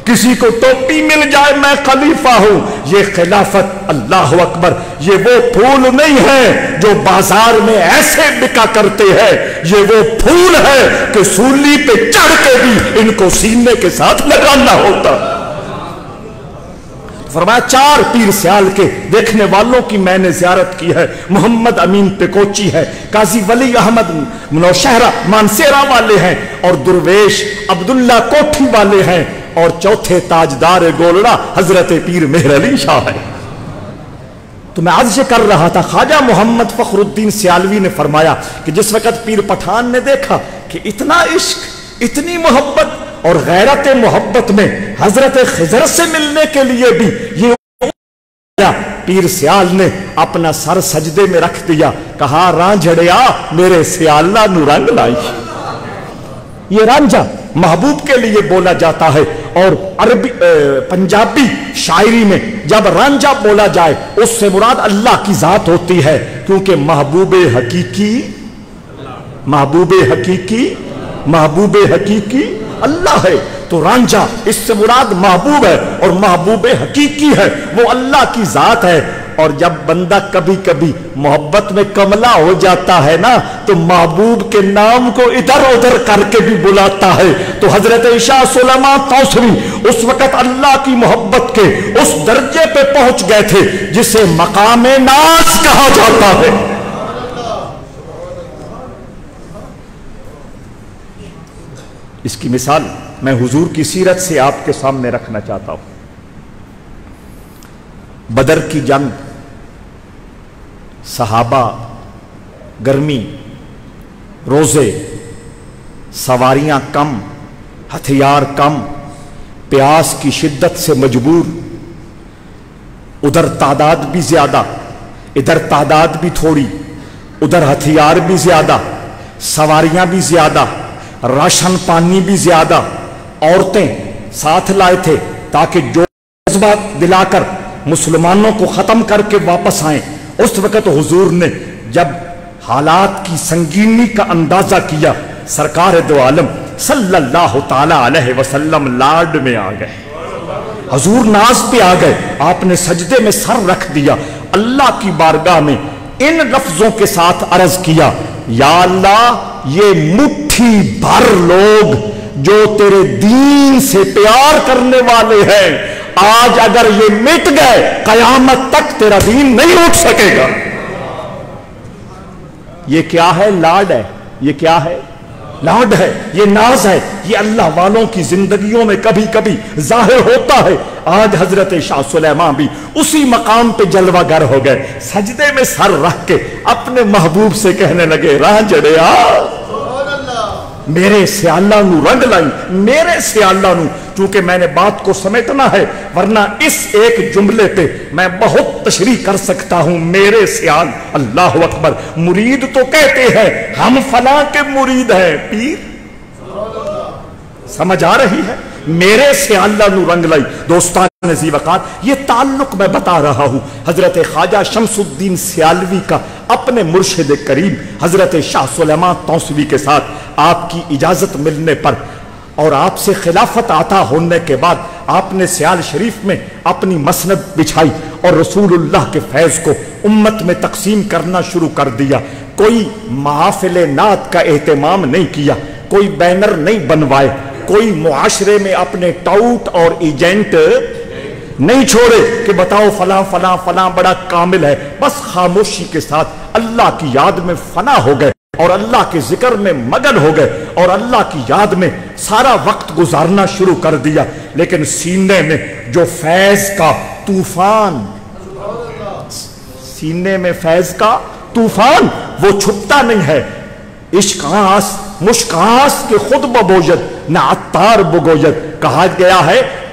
کسی کو ٹوپی مل جائے میں خلیفہ ہوں۔ یہ خلافت، اللہ اکبر، یہ وہ پھول نہیں ہے جو بازار میں ایسے بکا کرتے ہیں، یہ وہ پھول ہے کہ سولی پہ چڑھ کے بھی ان کو سینے کے ساتھ لگانا ہوتا۔ فرمایا 4 پیر سیال کے دیکھنے والوں کی میں نے زیارت کی ہے، محمد امین ٹکوچی ہے، قاضی ولی احمد نوشہرہ مانسیرہ والے ہیں، اور درویش عبداللہ کوٹھی والے ہیں، اور چوتھے تاجدار گولڑا حضرت پیر مہر علی شاہ ہے۔ تو میں عرض کر رہا تھا، خواجہ محمد فخرالدین سیالوی نے فرمایا کہ جس وقت پیر پٹھان نے دیکھا کہ اتنا عشق، اتنی محبت اور غیرت محبت میں حضرت خضر سے ملنے کے لیے بھی یہ پیر سیال نے اپنا سر سجدے میں رکھ دیا، کہا رانجھڑیا میرے سیالہ نو رنگ لائی۔ یہ رانجھا محبوب کے لیے بولا جاتا ہے، اور عربی پنجابی شاعری میں جب رانجھا بولا جائے اس سے مراد اللہ کی ذات ہوتی ہے، کیونکہ محبوب حقیقی محبوب حقیقی اللہ ہے، تو رانجھا اس سے مراد محبوب ہے، اور محبوب حقیقی ہے، وہ اللہ کی ذات ہے۔ اور جب بندہ کبھی کبھی محبت میں کملا ہو جاتا ہے نا، تو محبوب کے نام کو ادھر ادھر کر کے بھی بلاتا ہے۔ تو حضرت شاہ سلیمان توسری اس وقت اللہ کی محبت کے اس درجے پہ پہنچ گئے تھے جسے مقام ناز کہا جاتا ہے۔ اس کی مثال میں حضور کی سیرت سے آپ کے سامنے رکھنا چاہتا ہوں۔ بدر کی جنگ، صحابہ، گرمی، روزے، سواریاں کم، ہتھیار کم، پیاس کی شدت سے مجبور، ادھر تعداد بھی زیادہ، ادھر تعداد بھی تھوڑی، ادھر ہتھیار بھی زیادہ، سواریاں بھی زیادہ، راشن پانی بھی زیادہ، عورتیں ساتھ لائے تھے تاکہ جو جذبہ دلا کر مسلمانوں کو ختم کر کے واپس آئیں۔ اس وقت حضور نے جب حالات کی سنگینی کا اندازہ کیا، سرکار دو عالم صلی اللہ تعالی علیہ وسلم لاڈ میں آ گئے، حضور ناز پہ آ گئے، آپ نے سجدے میں سر رکھ دیا، اللہ کی بارگاہ میں ان لفظوں کے ساتھ عرض کیا، یا اللہ یہ مٹھی بھر لوگ جو تیرے دین سے پیار کرنے والے ہیں، آج اگر یہ مٹ گئے قیامت تک تیرا دین نہیں اٹھ سکے گا۔ یہ کیا ہے؟ لاڈ ہے۔ یہ کیا ہے؟ لاڈ ہے، یہ ناز ہے، یہ اللہ والوں کی زندگیوں میں کبھی کبھی ظاہر ہوتا ہے۔ آج حضرت شاہ سلیمان بھی اسی مقام پہ جلوہ گر ہو گئے، سجدے میں سر رکھ کے اپنے محبوب سے کہنے لگے، رانجھڑیا میرے سیالہ نو رنگ لائی، میرے سیالہ نو، چونکہ میں نے بات کو سمیٹنا ہے، ورنہ اس ایک جملے پہ میں بہت تشریح کر سکتا ہوں۔ میرے سیال، اللہ اکبر، مرید تو کہتے ہیں ہم فلاں کے مرید ہیں، پیر سمجھ آ رہی ہے؟ میرے سیالہ نو رنگ لائی۔ دوستان ذی وقات، یہ تعلق میں بتا رہا ہوں حضرت خواجہ شمس الدین سیالوی کا اپنے مرشد کریم حضرت شاہ سلیمان توسوی کے ساتھ آپ کی اجازت ملنے پر اور آپ سے خلافت عطا ہونے کے بعد آپ نے سیال شریف میں اپنی مسند بچھائی اور رسول اللہ کے فیض کو امت میں تقسیم کرنا شروع کر دیا۔ کوئی محافل نعت کا اہتمام نہیں کیا، کوئی بینر نہیں بنوائے، کوئی معاشرے میں اپنے ٹاؤٹ اور ایجنٹ نہیں چھوڑے کہ بتاؤ فلاں فلاں فلاں بڑا کامل ہے، بس خاموشی کے ساتھ اللہ کی یاد میں فنا ہو گئے اور اللہ کے ذکر میں مگن ہو گئے اور اللہ کی یاد میں سارا وقت گزارنا شروع کر دیا۔ لیکن سینے میں جو فیض کا طوفان، سینے میں فیض کا طوفان وہ چھپتا نہیں ہے۔ عشق آس مشک آس کے خود ببوجد نہ عطار بگوجد، کہا گیا ہے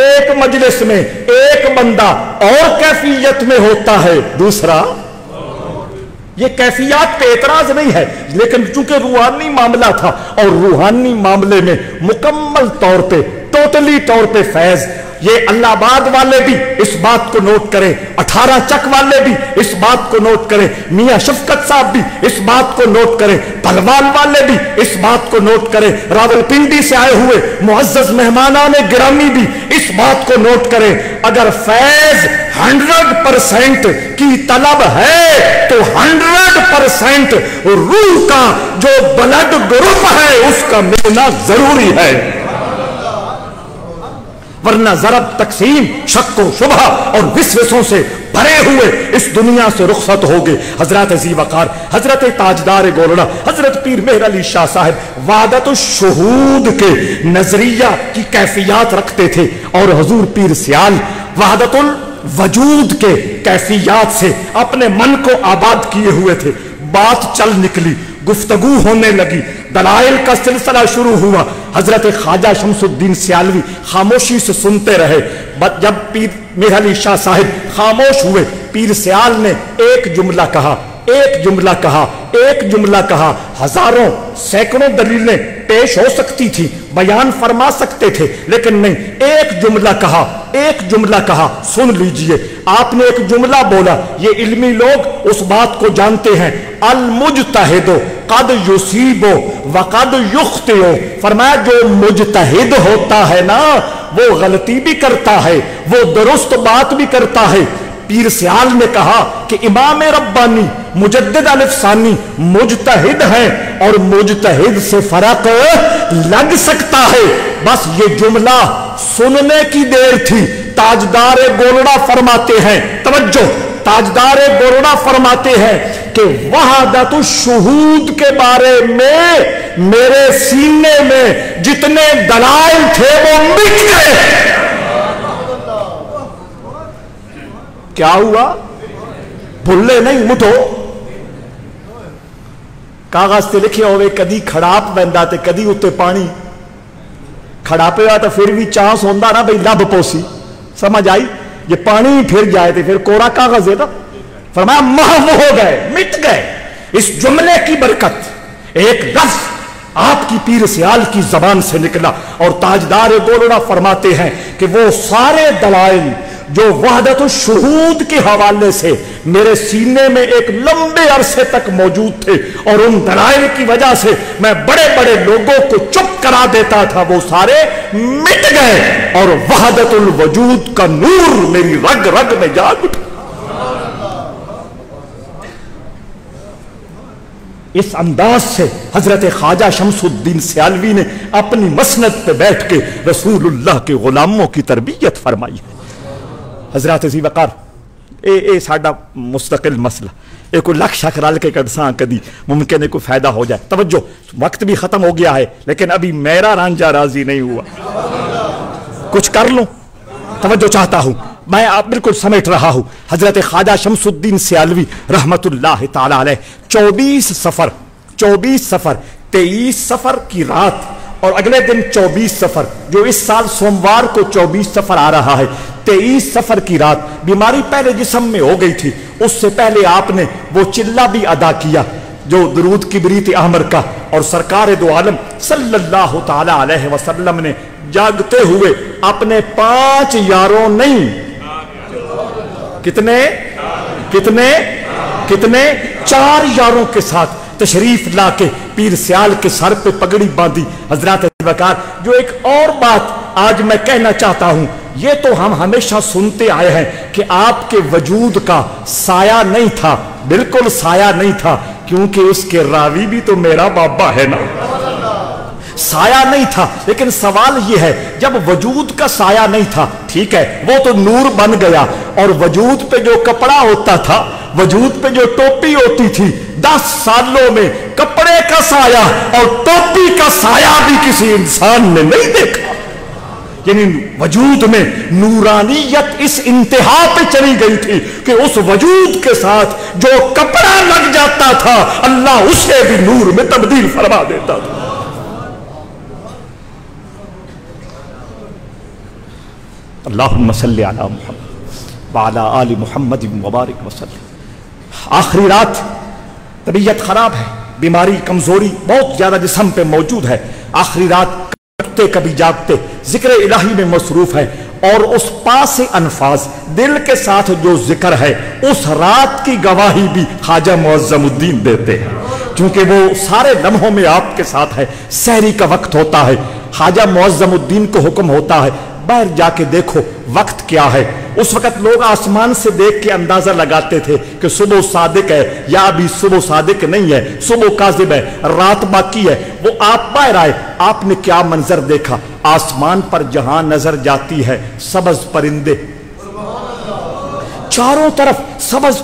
ایک مجلس میں ایک بندہ اور کیفیت میں ہوتا ہے، دوسرا یہ کیفیات پہ اعتراض نہیں ہے، لیکن چونکہ روحانی معاملہ تھا اور روحانی معاملے میں مکمل طور پہ ٹوٹلی طور پہ فیض، یہ اللہ آباد والے بھی اس بات کو نوٹ کریں، 18 چک والے بھی اس بات کو نوٹ کریں، میاں شفقت صاحب بھی اس بات کو نوٹ کریں، پھلوان والے بھی اس بات کو نوٹ کریں، راولپنڈی سے آئے ہوئے معزز مہمانان گرامی بھی اس بات کو نوٹ کریں، اگر فیض 100% کی طلب ہے تو 100% روح کا جو بلڈ گروپ ہے اس کا ملنا ضروری ہے، ورنہ ضرب تقسیم شک و شبہ اور وسوسوں سے بھرے ہوئے اس دنیا سے رخصت ہوگے۔ حضرت ذی وقار، حضرت تاجدار گولڑا، حضرت پیر مہر علی شاہ صاحب وحدت الشہود کے نظریہ کی کیفیات رکھتے تھے، اور حضور پیر سیال وحدت الوجود کے کیفیات سے اپنے من کو آباد کیے ہوئے تھے۔ بات چل نکلی، گفتگو ہونے لگی، دلائل کا سلسلہ شروع ہوا، حضرت خواجہ شمس الدین سیالوی خاموشی سے سنتے رہے۔ جب پیر مہر علی شاہ صاحب خاموش ہوئے، پیر سیال نے ایک جملہ کہا، ایک جملہ کہا، ایک جملہ کہا، ہزاروں سینکڑوں دلیلیں پیش ہو سکتی تھی، بیان فرما سکتے تھے، لیکن نہیں، ایک جملہ کہا، ایک جملہ کہا، سن لیجئے۔ آپ نے ایک جملہ بولا، یہ علمی لوگ اس بات کو جانتے ہیں، المجتہد قد یصیب وقد یخطئ، فرمایا جو مجتہد ہوتا ہے نا وہ غلطی بھی کرتا ہے، وہ درست بات بھی کرتا ہے۔ پیر سیال نے کہا کہ امام ربانی مجدد الف ثانی مجتہد ہیں اور مجتہد سے فرق لگ سکتا ہے، بس یہ جملہ سننے کی دیر تھی۔ تاجدار گولڑا فرماتے ہیں، توجہ، تاجدار گولڑا فرماتے ہیں کہ وحدت الشہود کے بارے میں میرے سینے میں جتنے دلائل تھے وہ مٹ گئے۔ کیا ہوا؟ بھولے نہیں، مٹھو کاغذ تے لکھے ہوئے، کدی کھڑاپ بیندا تے کدی اتے پانی کھڑاپے ہوا تو پھر بھی چانس ہوندہ نا بھئی لب پوسی، سمجھ آئی؟ یہ پانی پھر جائے تھے پھر کورا کاغذ ہے نا، فرمایا محو ہو گئے، مٹ گئے۔ اس جملے کی برکت ایک لفظ آپ کی پیر سیال کی زبان سے نکلا، اور تاجدار گولڑا فرماتے ہیں کہ وہ سارے دلائل جو وحدت الشہود کے حوالے سے میرے سینے میں ایک لمبے عرصے تک موجود تھے، اور ان دلائل کی وجہ سے میں بڑے بڑے لوگوں کو چپ کرا دیتا تھا، وہ سارے مٹ گئے، اور وحدت الوجود کا نور میری رگ رگ میں جاگ اٹھا۔ اس انداز سے حضرت خواجہ شمس الدین سیالوی نے اپنی مسند پہ بیٹھ کے رسول اللہ کے غلاموں کی تربیت فرمائی ہے۔ حضرت ذی وقار اے ساڈا مستقل مسئلہ، اے کوئی لکھ شک رل کے کدساں کدی ممکن ہے کوئی فائدہ ہو جائے۔ توجہ، وقت بھی ختم ہو گیا ہے لیکن ابھی میرا رانجھا راضی نہیں ہوا، کچھ کر لوں، توجہ چاہتا ہوں، میں آپ بالکل سمیٹ رہا ہوں۔ حضرت خواجہ شمس الدین سیالوی رحمت اللہ تعالی علیہ 24 سفر 23 سفر کی رات اور اگلے دن 24 سفر، جو اس سال سوموار کو 24 سفر آ رہا ہے، 23 سفر کی رات بیماری پہلے جسم میں ہو گئی تھی، اس سے پہلے آپ نے وہ چلہ بھی ادا کیا جو درود کبریت احمر کا، اور سرکار دو عالم صلی اللہ تعالی علیہ وسلم نے جاگتے ہوئے اپنے 5 یاروں نہیں، کتنے 4 یاروں کے ساتھ تشریف لا کے پیر سیال کے سر پہ پگڑی باندھی۔ حضرات وقار، جو ایک اور بات آج میں کہنا چاہتا ہوں، یہ تو ہم ہمیشہ سنتے آئے ہیں کہ آپ کے وجود کا سایہ نہیں تھا، بالکل سایہ نہیں تھا، کیونکہ اس کے راوی بھی تو میرا بابا ہے نا، سایہ نہیں تھا۔ لیکن سوال یہ ہے، جب وجود کا سایہ نہیں تھا، ٹھیک ہے، وہ تو نور بن گیا، اور وجود پہ جو کپڑا ہوتا تھا، وجود پہ جو ٹوپی ہوتی تھی، 10 سالوں میں کپڑے کا سایہ اور ٹوپی کا سایہ بھی کسی انسان نے نہیں دیکھا۔ یعنی وجود میں نورانیت اس انتہا پہ چلی گئی تھی کہ اس وجود کے ساتھ جو کپڑا لگ جاتا تھا اللہ اسے بھی نور میں تبدیل فرما دیتا تھا۔ اللہم صلی علی محمد وعلی آل محمد مبارک وسلم۔ آخری رات، طبیعت خراب ہے، بیماری کمزوری بہت زیادہ جسم پہ موجود ہے، آخری رات کبھی جاگتے ذکر الہی میں مصروف ہے، اور اس پاس انفاس دل کے ساتھ جو ذکر ہے اس رات کی گواہی بھی خواجہ معظم الدین دیتے ہیں، کیونکہ وہ سارے لمحوں میں آپ کے ساتھ ہے۔ سحری کا وقت ہوتا ہے، خواجہ معظم الدین کو حکم ہوتا ہے باہر جا کے دیکھو وقت کیا ہے۔ اس وقت لوگ آسمان سے دیکھ کے اندازہ لگاتے تھے کہ صبح صادق ہے یا ابھی صبح صادق نہیں ہے، صبح کاذب ہے، رات باقی ہے۔ وہ آپ باہر آئے، آپ نے کیا منظر دیکھا؟ آسمان پر جہاں نظر جاتی ہے سبز پرندے، چاروں طرف سبز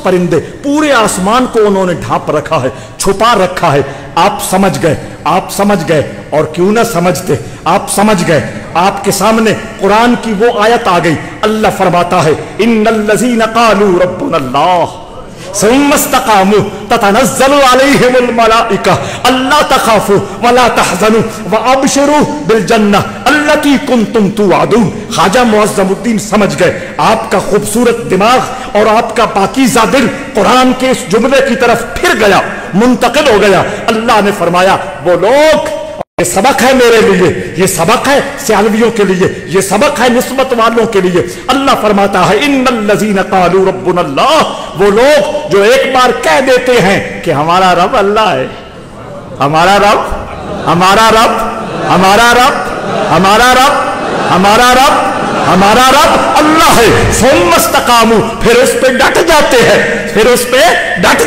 پرندے پورے آسمان کو انہوں نے ڈھانپ رکھا ہے، چھپا رکھا ہے۔ آپ سمجھ گئے اور کیوں نہ سمجھتے، آپ سمجھ گئے۔ آپ کے سامنے قرآن کی وہ آیت آ گئی، اللہ فرماتا ہے ان الذین قالوا ربنا اللہ ثم استقاموا تتنزل علیہم الملائکہ الا تخافوا ولا تحزنوا وابشروا بالجنہ التی کنتم توعدون۔ خواجہ معظم الدین سمجھ گئے، آپ کا خوبصورت دماغ اور آپ کا پاکیزہ دل قرآن کے اس جملے کی طرف پھر گیا، منتقل ہو گیا۔ اللہ نے فرمایا وہ لوگ، یہ سبق ہے میرے لیے، یہ سبق ہے سیالویوں کے لیے، یہ سبق ہے نسبت والوں کے لیے۔ اللہ فرماتا ہے ان الذین قالوا ربنا اللہ، وہ لوگ جو ایک بار کہہ دیتے ہیں کہ ہمارا رب اللہ ہے، ہمارا رب ہمارا رب ہمارا رب ہمارا رب ہمارا رب ہمارا رب اللہ ہے، ثم استقاموا، پھر اس پہ ڈٹ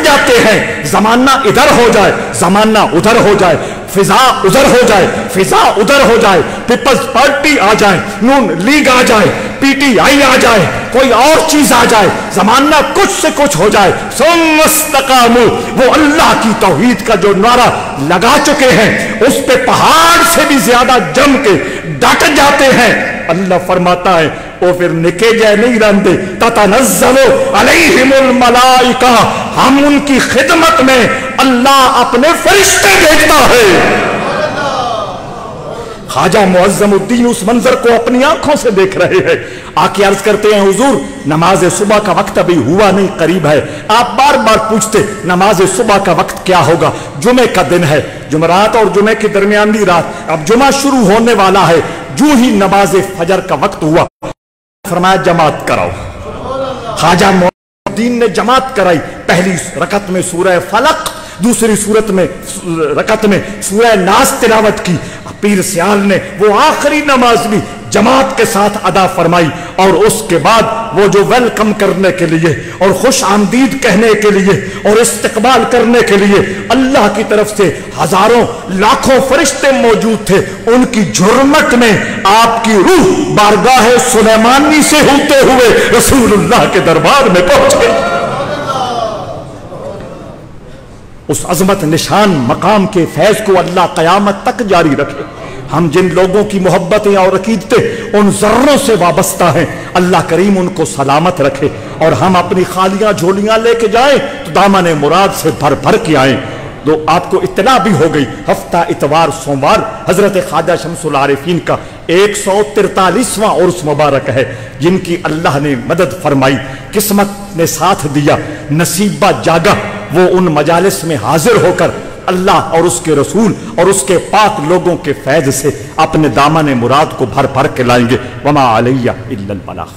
جاتے ہیں، زمانہ ادھر ہو جائے، زمانہ ادھر ہو جائے، فضا ادھر ہو جائے، فضا ادھر ہو جائے، پیپلز پارٹی آ جائے، نون لیگ آ جائے، پی ٹی آئی آ جائے، کوئی اور چیز آ جائے، زمانہ کچھ سے کچھ ہو جائے، ثم استقاموا، وہ اللہ کی توحید کا جو نعرہ لگا چکے ہیں اس پہ پہاڑ سے بھی زیادہ جم کے ڈٹ جاتے ہیں۔ اللہ فرماتا ہے وہ پھر نکے جائے نہیں رہتے، تتنزل علیہم الملائکہ، ہم ان کی خدمت میں اللہ اپنے فرشتے بھیجتا ہے۔ خواجہ معظم الدین اس منظر کو اپنی آنکھوں سے دیکھ رہے ہیں، آ کے عرض کرتے ہیں حضور نماز صبح کا وقت ابھی ہوا نہیں، قریب ہے۔ آپ بار بار پوچھتے نماز صبح کا وقت کیا ہوگا؟ جمعے کا دن ہے، جمعرات اور جمعے کی درمیانی رات، اب جمعہ شروع ہونے والا ہے۔ جو ہی نماز فجر کا وقت ہوا فرمایا جماعت کراؤ۔ خواجہ معظم الدین نے جماعت کرائی، پہلی رکعت میں سورہ فلق، دوسری رکعت میں سورہ ناس تلاوت کی۔ پیر سیال نے وہ آخری نماز بھی جماعت کے ساتھ ادا فرمائی، اور اس کے بعد وہ جو ویلکم کرنے کے لیے اور خوش آمدید کہنے کے لیے اور استقبال کرنے کے لیے اللہ کی طرف سے ہزاروں لاکھوں فرشتے موجود تھے، ان کی جھرمٹ میں آپ کی روح بارگاہ سلیمانی سے ہوتے ہوئے رسول اللہ کے دربار میں پہنچ گئی۔ اس عظمت نشان مقام کے فیض کو اللہ قیامت تک جاری رکھے۔ ہم جن لوگوں کی محبتیں اور عقیدتیں ان ذروں سے وابستہ ہیں، اللہ کریم ان کو سلامت رکھے، اور ہم اپنی خالیاں جھولیاں لے کے جائیں تو دامن مراد سے بھر بھر کے آئیں۔ تو آپ کو اطلاع بھی ہو گئی، ہفتہ اتوار سوموار حضرت خواجہ شمس العارفین کا 143واں عرس مبارک ہے، جن کی اللہ نے مدد فرمائی، قسمت نے ساتھ دیا، نصیبہ جاگا، وہ ان مجالس میں حاضر ہو کر اللہ اور اس کے رسول اور اس کے پاک لوگوں کے فیض سے اپنے دامن مراد کو بھر بھر کے لائیں گے۔ وما علیہ الا البلاغ۔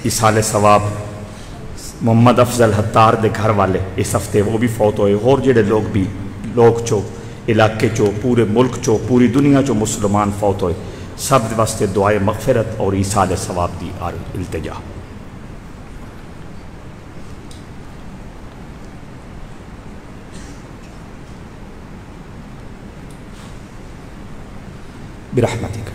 ایصال ثواب محمد افضل حتار دے گھر والے اس ہفتے وہ بھی فوت ہوئے، اور جڑے لوگ چو علاقے چو پورے ملک چو پوری دنیا چو مسلمان فوت ہوئے، سب واسطے دعائے مغفرت اور ایصال ثواب دی التجا۔ برحمتک۔